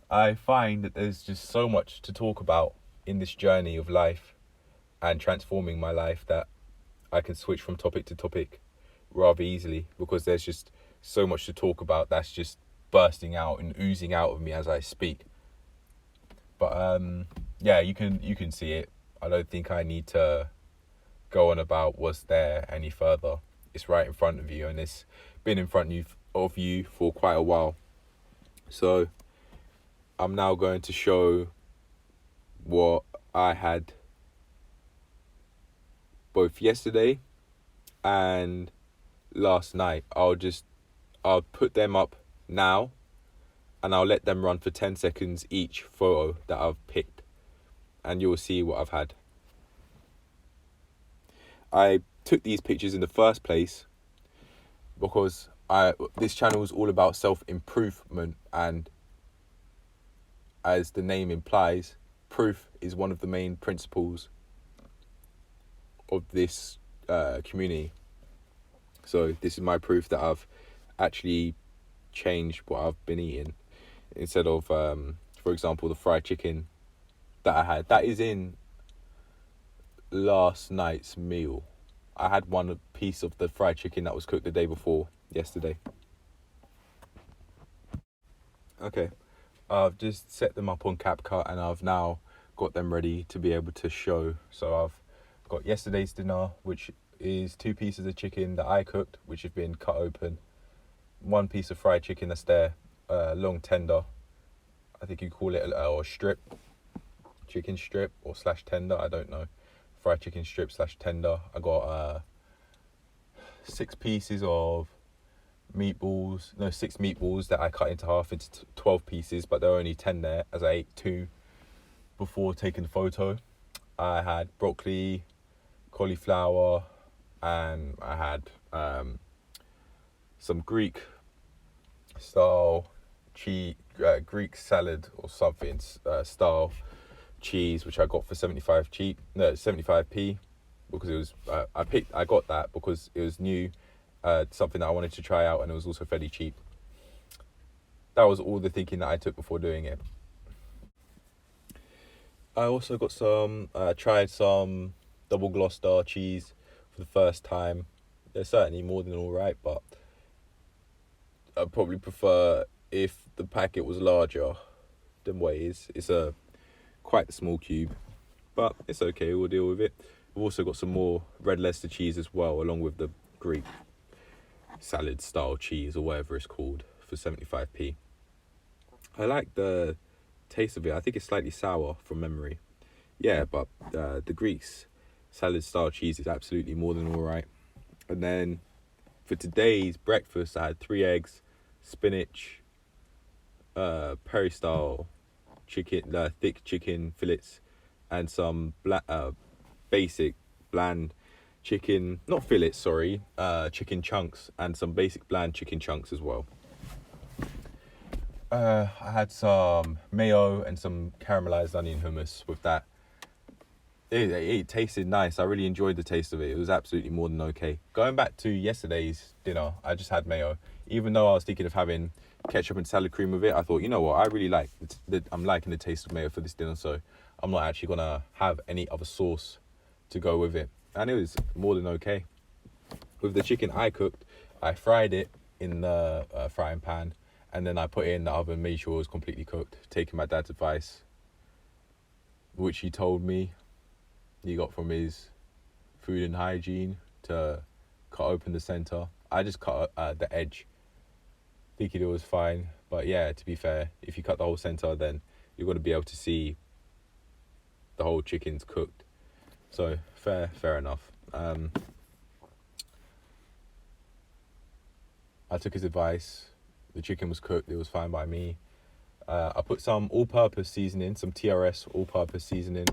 I find that there's just so much to talk about in this journey of life and transforming my life that I can switch from topic to topic rather easily, because there's just so much to talk about that's just bursting out and oozing out of me as I speak. But yeah, you can see it. I don't think I need to go on about what's there any further. It's right in front of you, and it's been in front of you for quite a while. So I'm now going to show what I had both yesterday and last night. I'll put them up now, and I'll let them run for 10 seconds each photo that I've picked, and you'll see what I've had. I took these pictures in the first place because this channel is all about self-improvement, and as the name implies, proof is one of the main principles of this community. So this is my proof that I've actually changed what I've been eating. Instead of, for example, the fried chicken that I had, that is in last night's meal. I had one piece of the fried chicken that was cooked the day before, yesterday. Okay, I've just set them up on CapCut, and I've now got them ready to be able to show. So I've got yesterday's dinner, which is 2 pieces of chicken that I cooked, which have been cut open. 1 piece of fried chicken that's there, long tender. I think you call it or strip, chicken strip or slash tender. I don't know. Fried chicken strip slash tender. I got 6 pieces of meatballs. No, 6 meatballs that I cut into half into 12 pieces, but there were only 10 there, as I ate 2 before taking the photo. I had broccoli, cauliflower, and I had some Greek style cheese, Greek salad or something style cheese, which I got for 75p, because it was I got that because it was new, something that I wanted to try out, and it was also fairly cheap. That was all the thinking that I took before doing it. I also got tried some double Gloucester cheese for the first time. They're certainly more than all right, but I'd probably prefer if the packet was larger than what it is. It's quite a small cube, but it's okay, we'll deal with it. We've also got some more red Leicester cheese as well, along with the Greek salad style cheese or whatever it's called, for 75p. I like the taste of it. I think it's slightly sour from memory. Yeah, but the Greek's salad style cheese is absolutely more than all right. And then for today's breakfast, I had 3 eggs, spinach, Perry style chicken, thick chicken fillets, and some basic bland chicken, not fillets, sorry, chicken chunks, and some basic bland chicken chunks as well. I had some mayo and some caramelized onion hummus with that. It tasted nice. I really enjoyed the taste of it. It was absolutely more than okay. Going back to yesterday's dinner, I just had mayo. Even though I was thinking of having ketchup and salad cream with it, I thought, you know what, I really like I'm liking the taste of mayo for this dinner, so I'm not actually gonna have any other sauce to go with it. And it was more than okay. With the chicken I cooked, I fried it in the frying pan, and then I put it in the oven, made sure it was completely cooked, taking my dad's advice, which he told me he got from his food and hygiene, to cut open the center. I just cut the edge, thinking it was fine. But yeah, to be fair, if you cut the whole center, then you're going to be able to see the whole chicken's cooked. So fair enough. I took his advice. The chicken was cooked. It was fine by me. I put some all-purpose seasoning, some TRS all-purpose seasoning,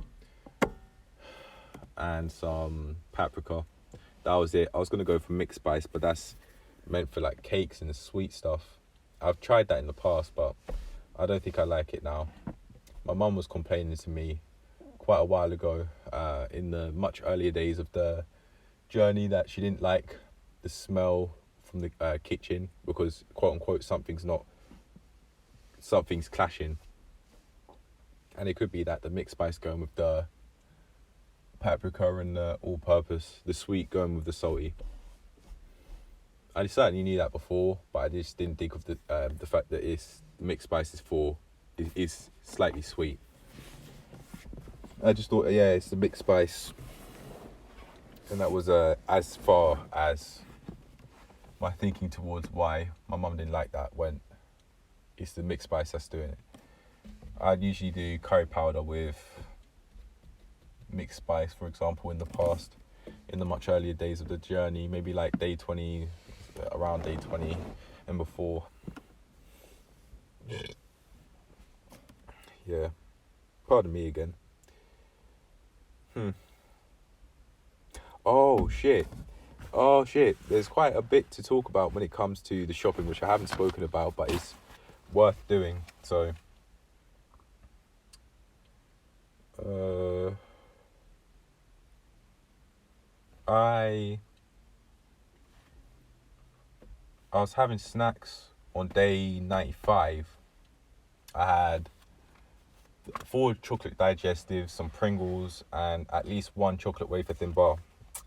and some paprika. That was it. I was going to go for mixed spice, but that's meant for like cakes and sweet stuff. I've tried that in the past, but I don't think I like it now. my mum was complaining to me quite a while ago, in the much earlier days of the journey, that she didn't like the smell from the kitchen because, quote unquote, something's clashing. And it could be that the mixed spice going with the paprika and the all-purpose, the sweet going with the salty. I certainly knew that before, but I just didn't think of the fact that it's mixed spices is slightly sweet. I just thought, yeah, it's the mixed spice, and that was as far as my thinking towards why my mum didn't like that, when it's the mixed spice that's doing it. I'd usually do curry powder with mixed spice, for example, in the past, in the much earlier days of the journey, maybe like day 20, around day 20 and before. Yeah, pardon me again. Oh shit, there's quite a bit to talk about when it comes to the shopping, which I haven't spoken about, but it's worth doing. So I was having snacks on day 95. I had 4 chocolate digestives, some Pringles, and at least 1 chocolate wafer thin bar.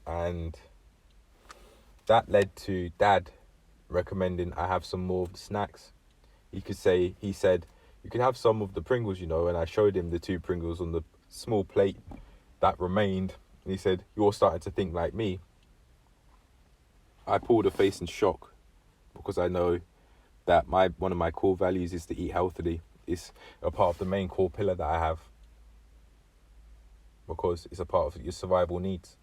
And that led to Dad recommending I have some more of the snacks. He said, you can have some of the Pringles, and I showed him the 2 Pringles on the small plate that remained. And he said, you're starting to think like me. I pulled a face in shock, because I know that one of my core values is to eat healthily. It's a part of the main core pillar that I have, because it's a part of your survival needs.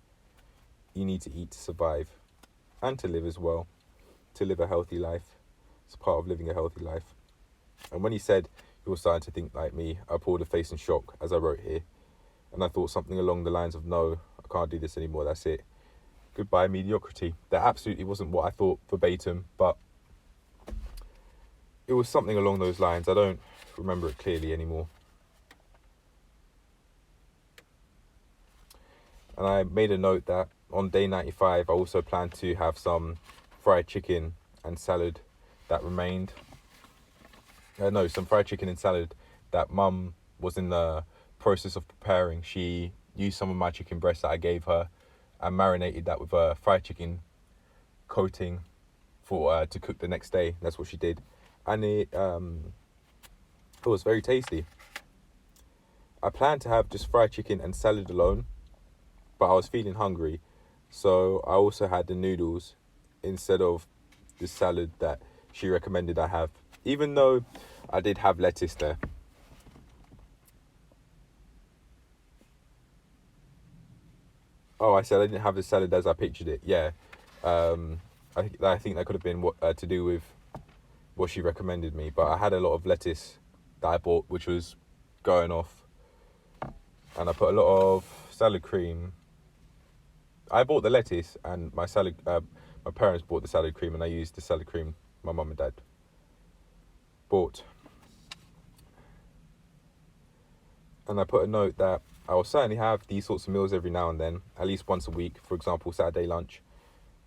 You need to eat to survive and to live as well, to live a healthy life. It's a part of living a healthy life. And when he said, you're starting to think like me, I pulled a face in shock, as I wrote here. And I thought something along the lines of, no, I can't do this anymore, that's it. Goodbye, mediocrity. That absolutely wasn't what I thought verbatim, but it was something along those lines. I don't remember it clearly anymore. And I made a note that on day 95, I also planned to have some fried chicken and salad that remained. Some fried chicken and salad that Mum was in the process of preparing. She used some of my chicken breast that I gave her and marinated that with a fried chicken coating for to cook the next day. That's what she did. And it was very tasty. I planned to have just fried chicken and salad alone, but I was feeling hungry, so I also had the noodles instead of the salad that she recommended I have, even though I did have lettuce there. Oh, I said I didn't have the salad as I pictured it. Yeah, I think that could have been to do with what she recommended me, but I had a lot of lettuce that I bought, which was going off, and I put a lot of salad cream. I bought the lettuce, and my parents bought the salad cream, and I used the salad cream my mum and dad bought. And I put a note that I will certainly have these sorts of meals every now and then, at least once a week, for example, Saturday lunch.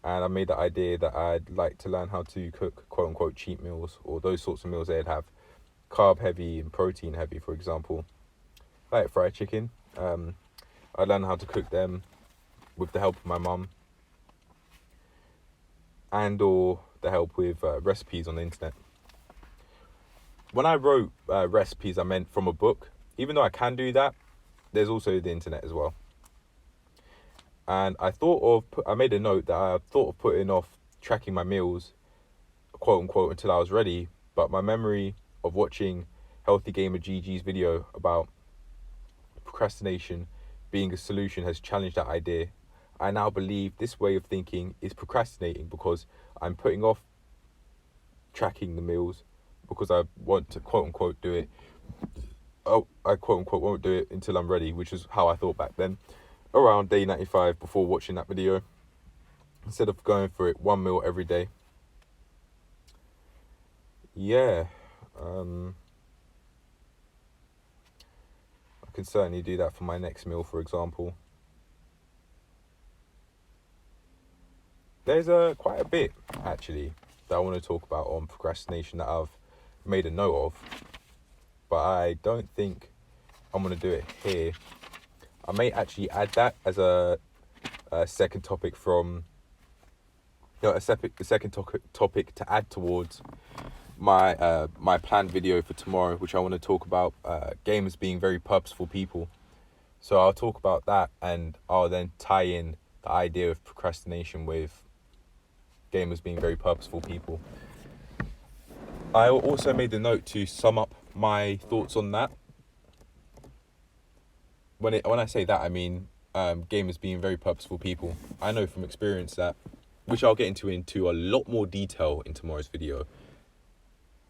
And I made the idea that I'd like to learn how to cook quote-unquote cheat meals, or those sorts of meals they'd have carb heavy and protein heavy, for example, like fried chicken. I learned how to cook them with the help of my mum, and or the help with recipes on the internet. When I wrote recipes, I meant from a book. Even though I can do that, there's also the internet as well. And I made a note that I thought of putting off tracking my meals, quote unquote, until I was ready. But my memory of watching Healthy Gamer GG's video about procrastination being a solution has challenged that idea. I now believe this way of thinking is procrastinating, because I'm putting off tracking the meals because I want to quote unquote do it. I quote unquote won't do it until I'm ready, which is how I thought back then, around day 95 before watching that video, instead of going for it 1 meal every day. Yeah. can certainly do that for my next meal, for example. There's quite a bit, actually, that I want to talk about on procrastination that I've made a note of, but I don't think I'm going to do it here. I may actually add that as a second topic from... a second topic to add towards my my planned video for tomorrow, which I want to talk about gamers being very purposeful people. So I'll talk about that, and I'll then tie in the idea of procrastination with gamers being very purposeful people. I also made the note to sum up my thoughts on that. When I say that, I mean gamers being very purposeful people. I know from experience that, which I'll get into a lot more detail in tomorrow's video,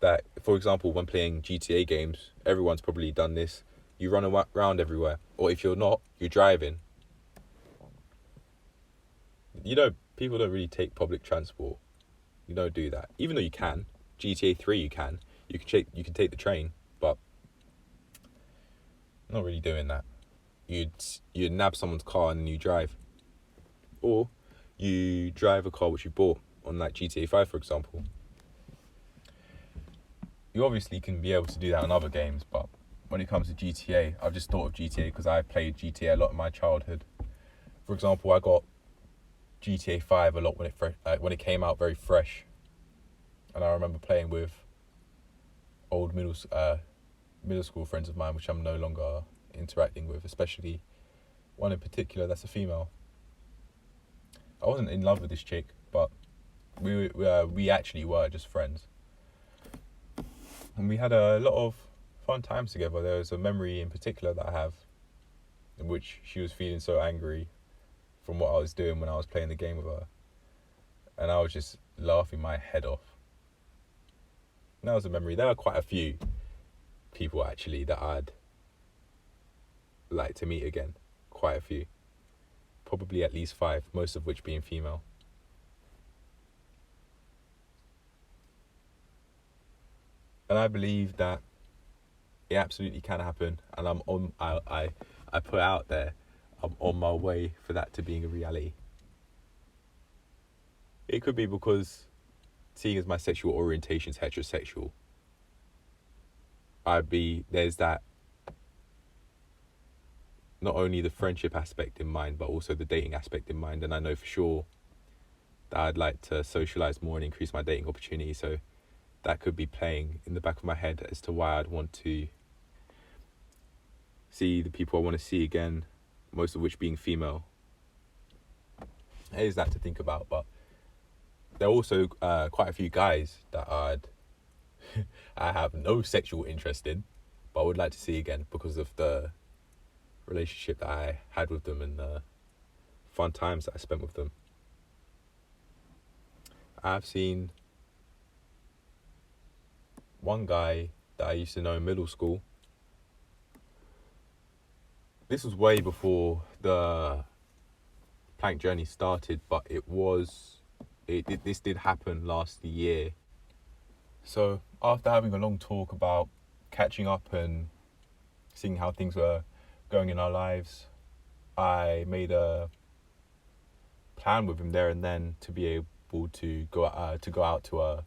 that, for example, when playing GTA games, everyone's probably done this. You run around everywhere, or if you're not, you're driving. People don't really take public transport. You don't do that, even though you can. GTA 3, you can. You can take the train, but not really doing that. You'd nab someone's car and then you drive, or you drive a car which you bought on like GTA 5, for example. You obviously can be able to do that in other games, but when it comes to GTA, I've just thought of GTA because I played GTA a lot in my childhood. For example, I got GTA 5 a lot when it came out very fresh, and I remember playing with old middle school friends of mine, which I'm no longer interacting with, especially one in particular that's a female. I wasn't in love with this chick, but we actually were just friends. And we had a lot of fun times together. There was a memory in particular that I have in which she was feeling so angry from what I was doing when I was playing the game with her. And I was just laughing my head off. And that was a memory. There are quite a few people, actually, that I'd like to meet again. Quite a few. Probably at least 5, most of which being female. And I believe that it absolutely can happen, and I put out there, I'm on my way for that to being a reality. It could be because, seeing as my sexual orientation is heterosexual, there's that, not only the friendship aspect in mind, but also the dating aspect in mind, and I know for sure that I'd like to socialise more and increase my dating opportunities, so that could be playing in the back of my head as to why I'd want to see the people I want to see again, most of which being female. It is that to think about, but there are also quite a few guys that I have no sexual interest in, but I would like to see again because of the relationship that I had with them and the fun times that I spent with them. I've seen one guy that I used to know in middle school. This was way before the plank journey started, but this did happen last year. So after having a long talk about catching up and seeing how things were going in our lives, I made a plan with him there and then to be able to go out to a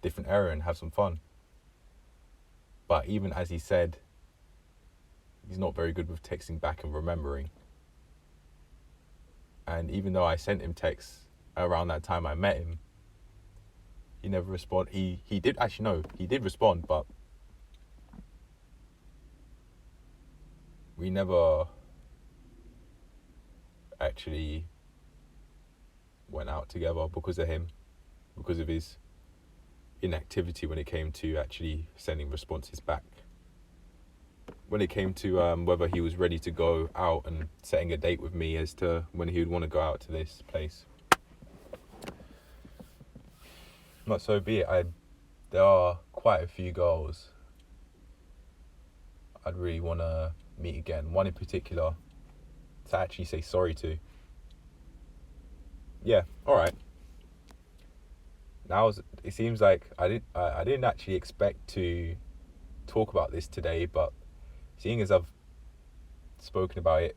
different area and have some fun. But even as he said, he's not very good with texting back and remembering. And even though I sent him texts around that time I met him, he never responded. He did respond, but we never actually went out together because of him, because of his inactivity when it came to actually sending responses back. When it came to whether he was ready to go out and setting a date with me as to when he would want to go out to this place. Not so be it. There are quite a few girls I'd really want to meet again. One in particular to actually say sorry to. Yeah, all right. Now it seems like I didn't actually expect to talk about this today, but seeing as I've spoken about it.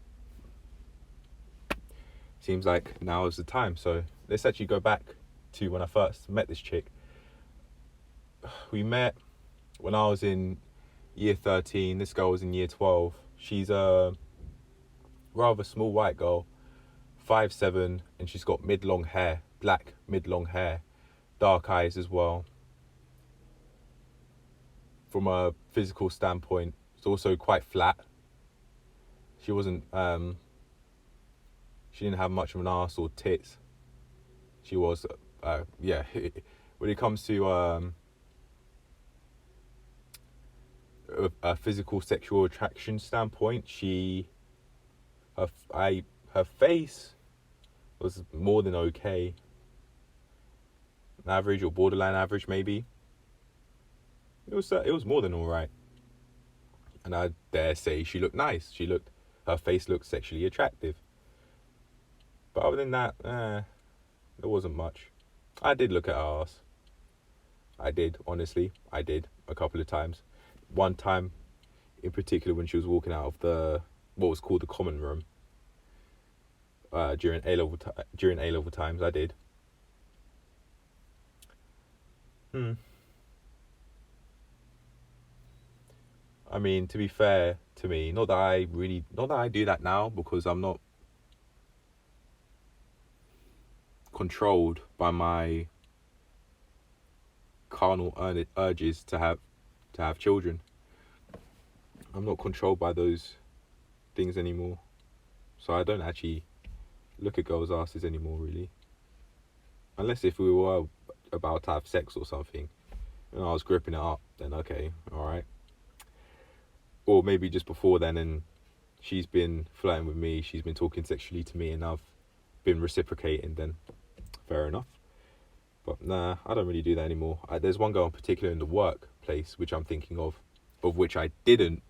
Seems like now is the time. So let's actually go back to when I first met this chick. We met when I was in year 13. This girl was in year 12. She's a rather small white girl, 5'7", and she's got mid-long hair, black mid-long hair, dark eyes as well. From a physical standpoint, it's also quite flat. She wasn't, she didn't have much of an ass or tits. She was, yeah, when it comes to a physical sexual attraction standpoint, her face was more than okay. Average or borderline average, maybe. It was more than all right. And I dare say she looked nice. Her face looked sexually attractive. But other than that, there wasn't much. I did look at her ass. I did, honestly. I did a couple of times. One time in particular when she was walking out of what was called the common room. During A-level times, I did. I mean, to be fair to me, not that I do that now, because I'm not controlled by my carnal urges to have children. I'm not controlled by those things anymore. So I don't actually look at girls' asses anymore, really. Unless if we were about to have sex or something, and I was gripping it up, then okay, alright. Or maybe just before then, and she's been flirting with me, she's been talking sexually to me, and I've been reciprocating, then fair enough. But nah, I don't really do that anymore. There's one girl in particular in the workplace which I'm thinking of which I didn't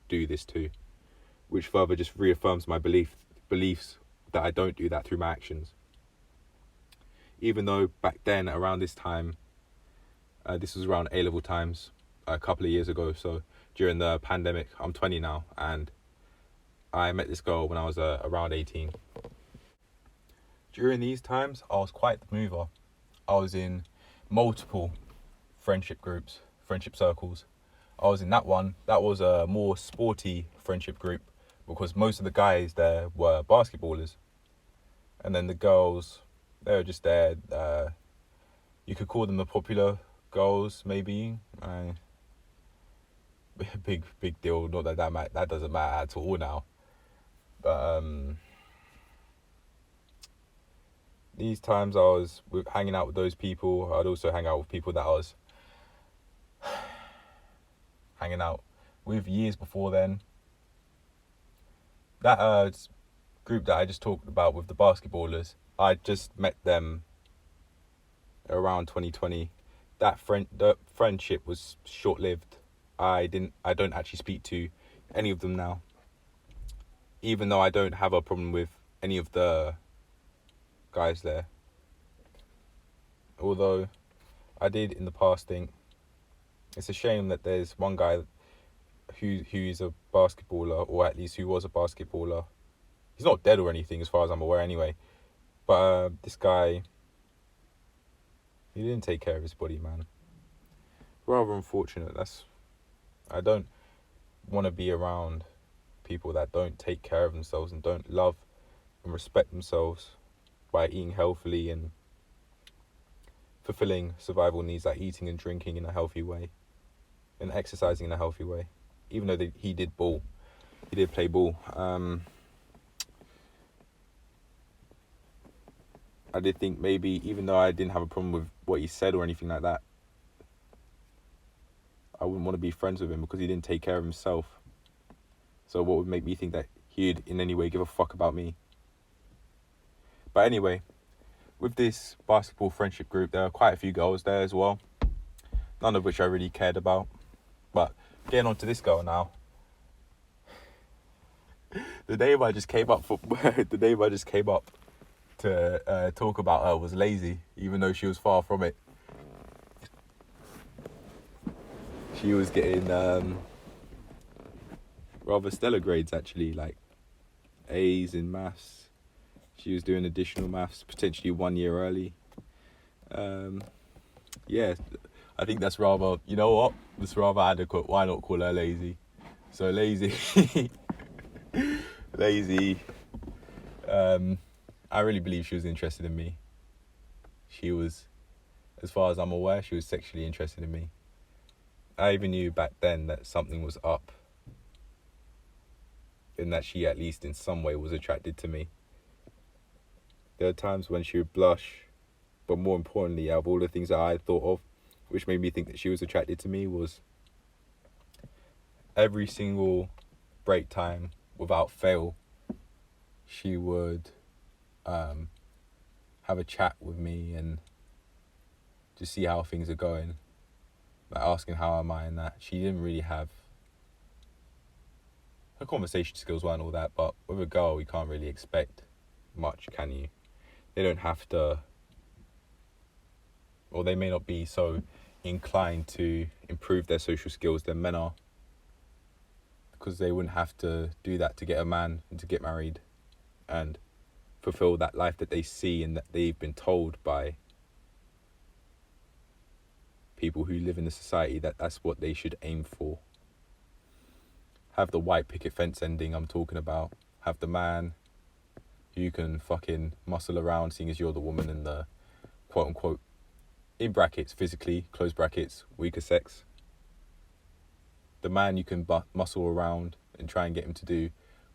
do this to, which further just reaffirms my beliefs that I don't do that through my actions. Even though back then, around this time, this was around A-level times, a couple of years ago, so during the pandemic, I'm 20 now, and I met this girl when I was around 18. During these times, I was quite the mover. I was in multiple friendship groups, friendship circles. I was in that one. That was a more sporty friendship group, because most of the guys there were basketballers. And then the girls, they were just there. You could call them the popular girls, maybe. Big deal. Not that doesn't matter at all now. But these times I was hanging out with those people. I'd also hang out with people that I was hanging out with years before then. That group that I just talked about with the basketballers, I just met them around 2020. The friendship was short-lived. I don't actually speak to any of them now, even though I don't have a problem with any of the guys there. Although I did in the past think it's a shame that there's one guy who's a basketballer, or at least who was a basketballer. He's not dead or anything as far as I'm aware anyway. But this guy, he didn't take care of his body, man. Rather unfortunate. I don't want to be around people that don't take care of themselves and don't love and respect themselves by eating healthily and fulfilling survival needs like eating and drinking in a healthy way and exercising in a healthy way. Even though he did play ball. I did think maybe, even though I didn't have a problem with what he said or anything like that, I wouldn't want to be friends with him because he didn't take care of himself. So what would make me think that he'd in any way give a fuck about me? But anyway, with this basketball friendship group, there are quite a few girls there as well. None of which I really cared about. But getting on to this girl now. The name I just came up to talk about her was Lazy, even though she was far from it. She was getting rather stellar grades actually, like A's in maths. She was doing additional maths, potentially 1 year early. Yeah, I think that's rather, you know what? That's rather adequate. Why not call her lazy? So lazy, lazy. I really believe she was interested in me. She was, as far as I'm aware, she was sexually interested in me. I even knew back then that something was up, and that she, at least in some way, was attracted to me. There are times when she would blush, but more importantly, out of all the things that I thought of, which made me think that she was attracted to me, was every single break time, without fail, she would have a chat with me and just see how things are going, like asking how am I and that. She didn't really have, her conversation skills weren't all that, but with a girl you can't really expect much, can you? They don't have to, or they may not be so inclined to improve their social skills than men are, because they wouldn't have to do that to get a man and to get married and fulfill that life that they see and that they've been told by people who live in the society that that's what they should aim for. Have the white picket fence ending I'm talking about. Have the man who you can fucking muscle around, seeing as you're the woman in the quote unquote, in brackets, physically, close brackets, weaker sex. The man you can muscle around and try and get him to do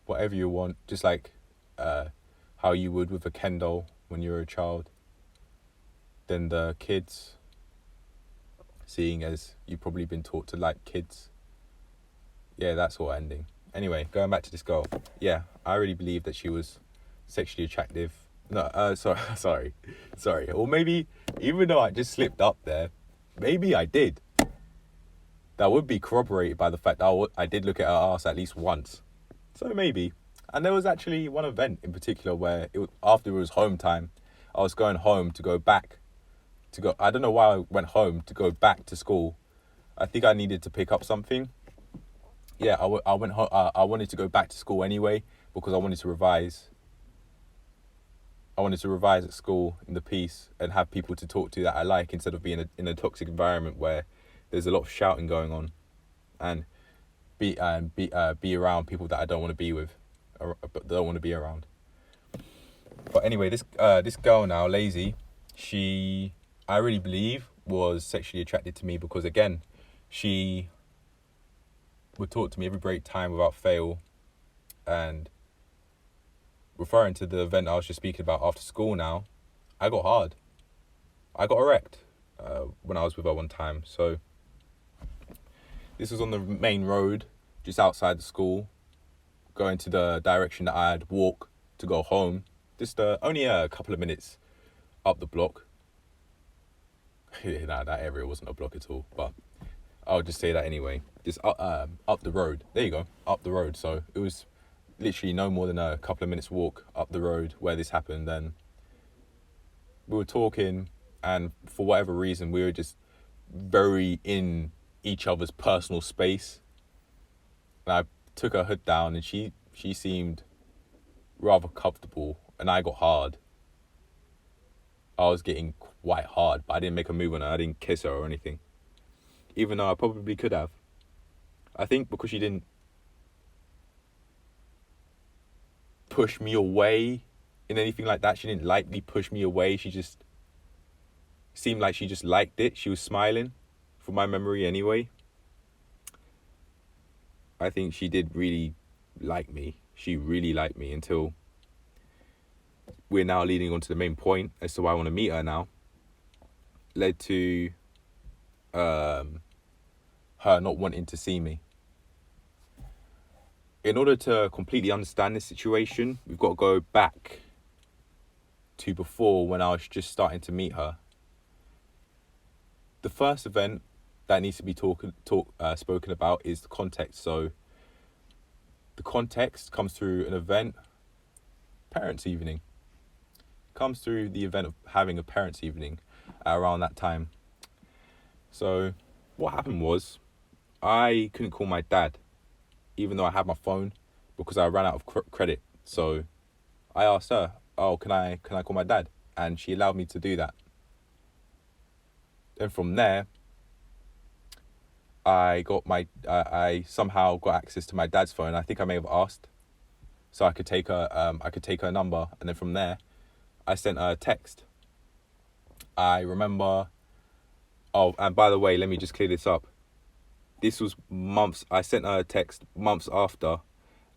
whatever you want, just like how you would with a Ken doll when you were a child. Then the kids, seeing as you've probably been taught to like kids. Yeah, that's all ending. Anyway, going back to this girl. Yeah, I really believe that she was sexually attractive. No, sorry. Or maybe, even though I just slipped up there, maybe I did. That would be corroborated by the fact that I did look at her ass at least once. So maybe. And there was actually one event in particular where after it was home time, I was going home to go back. I don't know why I went home to go back to school. I think I needed to pick up something. Yeah, I went home. I wanted to go back to school anyway because I wanted to revise. I wanted to revise at school in the peace and have people to talk to that I like, instead of being in a toxic environment where there's a lot of shouting going on, and be around people that I don't want to be with, or don't want to be around. But anyway, this girl now, Lazy, she, I really believe, was sexually attracted to me because, again, she would talk to me every break time without fail. And referring to the event I was just speaking about after school now, I got hard. I got erect when I was with her one time. So this was on the main road, just outside the school, going to the direction that I'd walk to go home. Just only a couple of minutes up the block. Nah, that area wasn't a block at all, but I'll just say that anyway. Just up the road. There you go, up the road. So it was literally no more than a couple of minutes walk up the road where this happened. And we were talking, and for whatever reason, we were just very in each other's personal space. And I took her hood down, and she seemed rather comfortable, and I got hard. I was getting quite hard, but I didn't make a move on her. I didn't kiss her or anything, even though I probably could have. I think because she didn't push me away in anything like that. She didn't lightly push me away. She just seemed like she just liked it. She was smiling, from my memory anyway. I think she did really like me. She really liked me, until we're now leading on to the main point as to why I want to meet her now. Led to her not wanting to see me. In order to completely understand this situation, we've got to go back to before, when I was just starting to meet her. The first event that needs to be spoken about is the context. So the context comes through an event, parents' evening. Comes through the event of having a parents' evening around that time. So what happened was, I couldn't call my dad. even though I had my phone, because I ran out of credit. So I asked her, "Oh, can I call my dad?" And she allowed me to do that. Then from there, I somehow got access to my dad's phone. I think I may have asked, so I could take her number, and then from there, I sent her a text. I remember. Oh, and by the way, let me just clear this up. This was months. I sent her a text months after,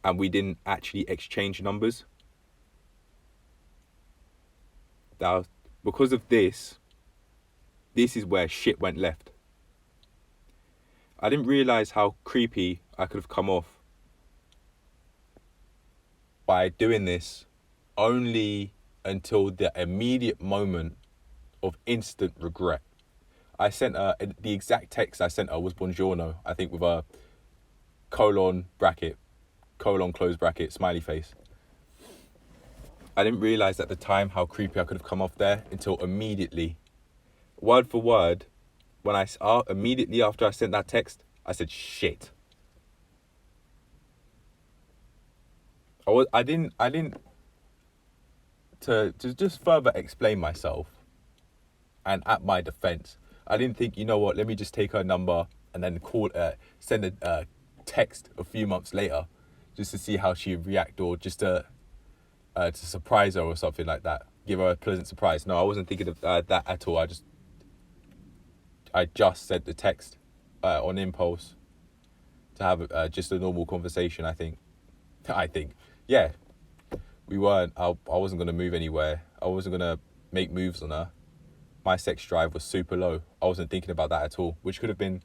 and we didn't actually exchange numbers. Now, because of this is where shit went left. I didn't realise how creepy I could have come off by doing this only until the immediate moment of instant regret. I sent her, the exact text I sent her was buongiorno, I think with a colon close bracket, smiley face. I didn't realise at the time how creepy I could have come off there until immediately, word for word, when immediately after I sent that text, I said, shit. I didn't to just further explain myself, and at my defense, I didn't think, you know what, let me just take her number and then send a text a few months later just to see how she'd react, or just to surprise her or something like that, give her a pleasant surprise. No, I wasn't thinking of that at all. I just sent the text on impulse to have just a normal conversation. I think, yeah, we weren't. I wasn't gonna move anywhere. I wasn't gonna make moves on her. My sex drive was super low. I wasn't thinking about that at all, which could have been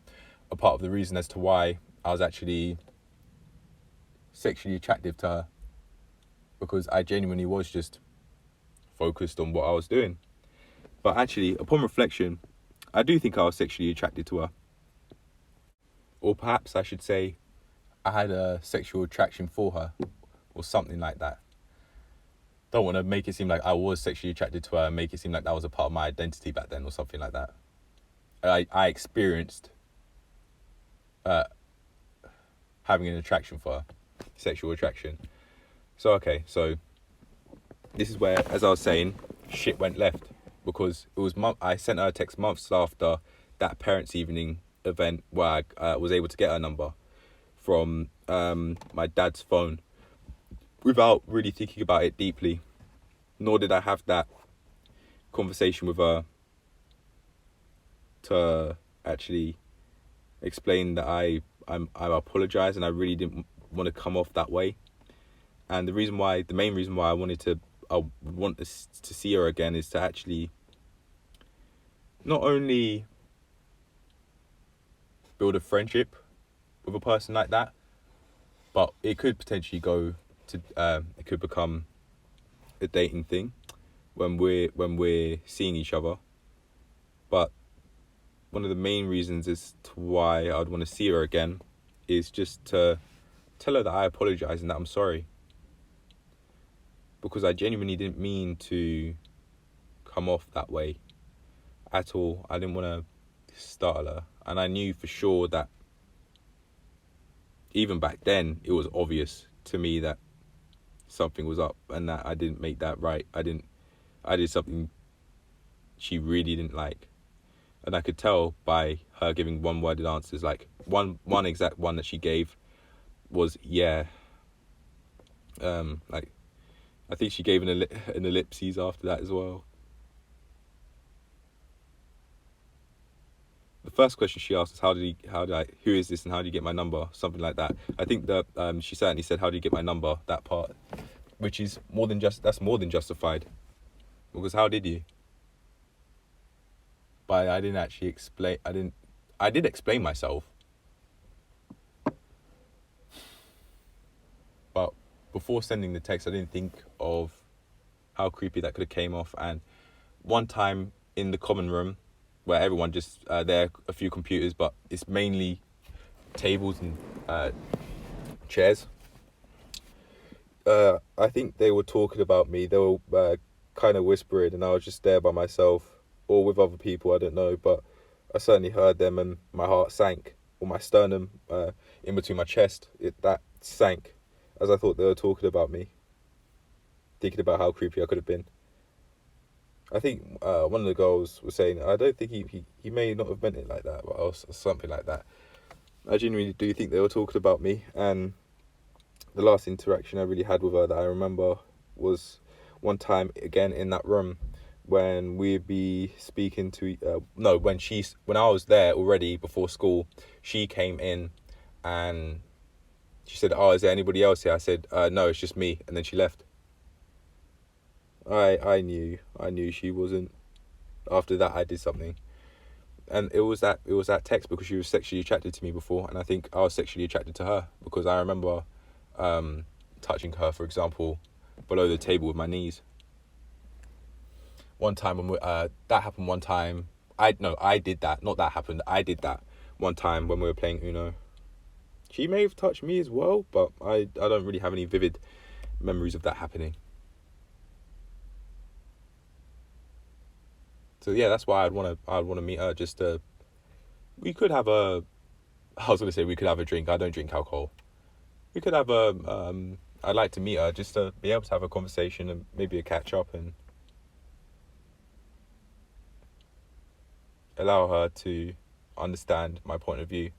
a part of the reason as to why I was actually sexually attractive to her, because I genuinely was just focused on what I was doing. But actually, upon reflection, I do think I was sexually attracted to her. Or perhaps I should say I had a sexual attraction for her, or something like that. Don't want to make it seem like I was sexually attracted to her and make it seem like that was a part of my identity back then or something like that. I experienced having an attraction for her, sexual attraction. So this is where, as I was saying, shit went left, because it was I sent her a text months after that parents' evening event where I was able to get her number from my dad's phone without really thinking about it deeply, nor did I have that conversation with her to actually explain that I apologise and I really didn't want to come off that way. And the main reason why I want to see her again is to actually not only build a friendship with a person like that, but it could potentially it could become a dating thing when we're seeing each other. But one of the main reasons as to why I'd want to see her again is just to tell her that I apologise and that I'm sorry. Because I genuinely didn't mean to come off that way at all. I didn't want to startle her. And I knew for sure that even back then, it was obvious to me that something was up and that I didn't make that right. I did something she really didn't like. And I could tell by her giving one-worded answers, like one exact one that she gave was, yeah. Like, I think she gave an ellipses after that as well. The first question she asked was, who is this and how do you get my number? Something like that. I think that she certainly said, how do you get my number? That part, which is more than justified. Because how did you? But I didn't actually explain. I did explain myself. But before sending the text, I didn't think of how creepy that could have came off. And one time in the common room, where everyone just, there are a few computers, but it's mainly tables and chairs. I think they were talking about me. They were kind of whispering, and I was just there by myself or with other people, I don't know. But I certainly heard them and my heart sank, or my sternum in between my chest, that sank as I thought they were talking about me, thinking about how creepy I could have been. I think one of the girls was saying, I don't think he may not have meant it like that, or something like that. I genuinely do think they were talking about me. And the last interaction I really had with her that I remember was one time again in that room when we'd be speaking to when I was there already before school. She came in and she said, "Oh, is there anybody else here?" I said, "No, it's just me," and then she left. I knew she wasn't. After that, I did something, and it was that text, because she was sexually attracted to me before, and I think I was sexually attracted to her because I remember touching her, for example, below the table with my knees. One time when that happened. One time, I did that. Not that happened. I did that one time when we were playing Uno. She may have touched me as well, but I don't really have any vivid memories of that happening. So yeah, that's why I'd want to meet her. We could have a. I was gonna say we could have a drink. I don't drink alcohol. We could have I'd like to meet her just to be able to have a conversation and maybe a catch up and allow her to understand my point of view,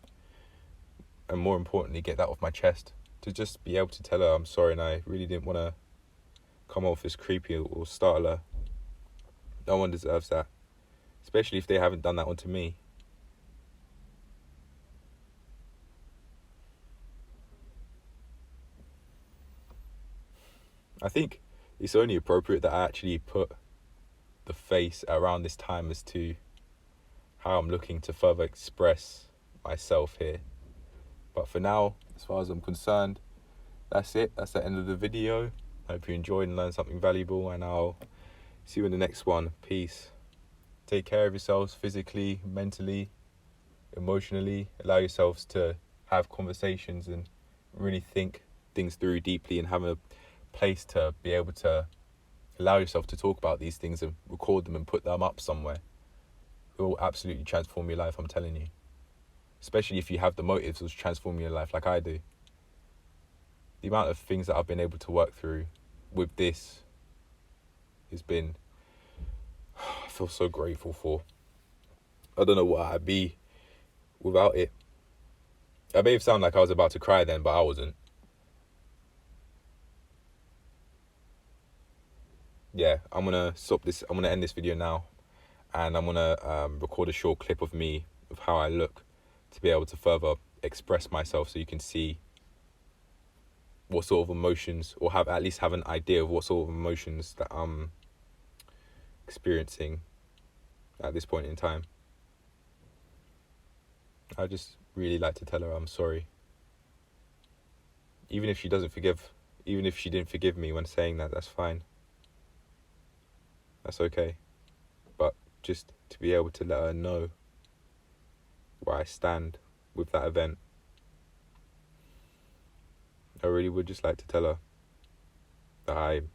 and more importantly, get that off my chest. To just be able to tell her I'm sorry and I really didn't want to come off as creepy or startle her. No one deserves that, especially if they haven't done that onto me. I think it's only appropriate that I actually put the face around this time as to how I'm looking to further express myself here. But for now, as far as I'm concerned, that's it. That's the end of the video. I hope you enjoyed and learned something valuable, and I'll see you in the next one. Peace. Take care of yourselves physically, mentally, emotionally. Allow yourselves to have conversations and really think things through deeply, and have a place to be able to allow yourself to talk about these things and record them and put them up somewhere. It will absolutely transform your life, I'm telling you. Especially if you have the motives to transform your life like I do. The amount of things that I've been able to work through with this has been, I feel so grateful for. I don't know what I'd be without it. I may have sounded like I was about to cry then, but I wasn't. Yeah, I'm gonna stop this. I'm gonna end this video now, and I'm gonna record a short clip of me, of how I look, to be able to further express myself, so you can see what sort of emotions, or at least have an idea of what sort of emotions that I'm experiencing at this point in time. I just really like to tell her I'm sorry. Even if she didn't forgive me when saying that, that's fine. That's okay. But just to be able to let her know where I stand with that event, I really would just like to tell her that I'm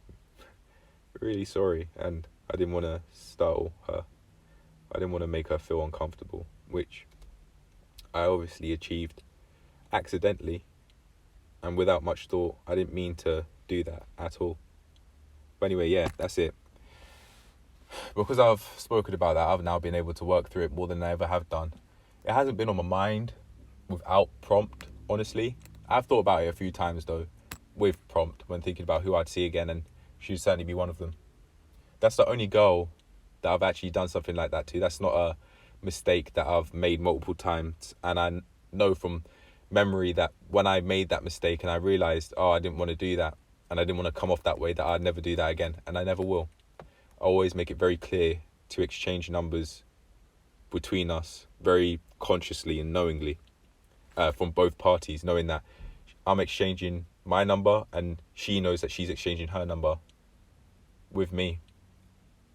really sorry, and I didn't want to startle her. I didn't want to make her feel uncomfortable, which I obviously achieved accidentally and without much thought. I didn't mean to do that at all. But anyway, yeah, that's it. Because I've spoken about that, I've now been able to work through it more than I ever have done. It hasn't been on my mind without prompt, honestly. I've thought about it a few times though, with prompt, when thinking about who I'd see again, and she'd certainly be one of them. That's the only girl that I've actually done something like that to. That's not a mistake that I've made multiple times, and I know from memory that when I made that mistake and I realised, I didn't want to do that, and I didn't want to come off that way, that I'd never do that again, and I never will. I always make it very clear to exchange numbers between us very consciously and knowingly, from both parties, knowing that I'm exchanging my number and she knows that she's exchanging her number with me,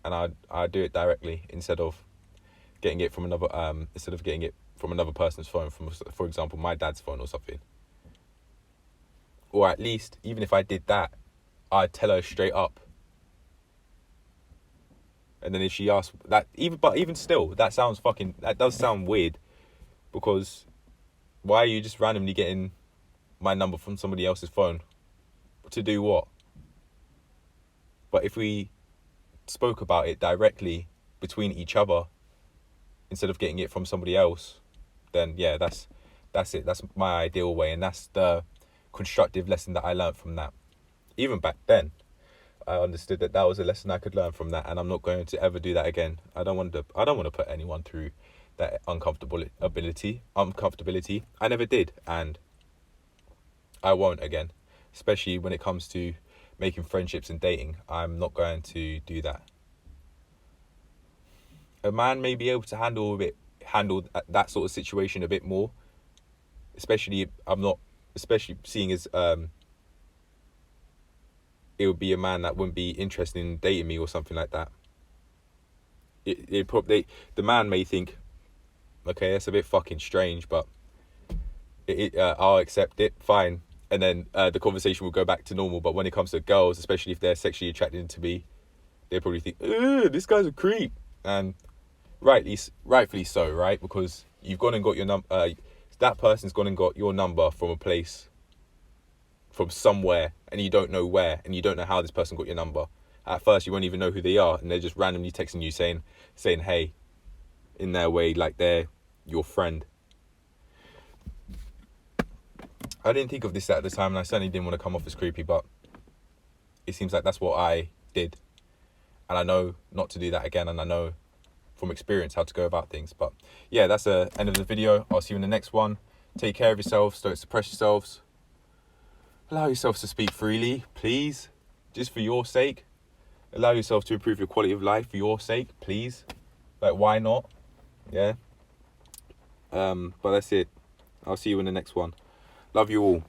and I do it directly instead of getting it from another person's phone, from, for example, my dad's phone or something. Or at least, even if I did that, I'd tell her straight up. And then if she asks that, even still, that does sound weird, because Why are you just randomly getting my number from somebody else's phone? To do what? But if we spoke about it directly between each other instead of getting it from somebody else, then yeah, that's it. That's my ideal way, and that's the constructive lesson that I learned from that. Even back then, I understood that was a lesson I could learn from that, and I'm not going to ever do that again. I don't want to put anyone through that uncomfortability. I never did, and I won't again. Especially when it comes to making friendships and dating, I'm not going to do that. A man may be able to handle that sort of situation a bit more. Especially seeing as it would be a man that wouldn't be interested in dating me or something like that. The man may think, okay, that's a bit fucking strange, but I'll accept it, fine. And then the conversation will go back to normal. But when it comes to girls, especially if they're sexually attracted to me, they probably think, this guy's a creep. And rightfully so, right? Because you've gone and got your number. That person's gone and got your number from a place, from somewhere, and you don't know where, and you don't know how this person got your number. At first, you won't even know who they are, and they're just randomly texting you saying hey, in their way, like they're your friend. I didn't think of this at the time, and I certainly didn't want to come off as creepy, but it seems like that's what I did. And I know not to do that again, and I know from experience how to go about things. But yeah, that's the end of the video. I'll see you in the next one. Take care of yourselves. Don't suppress yourselves. Allow yourselves to speak freely, please. Just for your sake. Allow yourself to improve your quality of life for your sake, please. Like, why not? Yeah. But that's it. I'll see you in the next one. Love you all.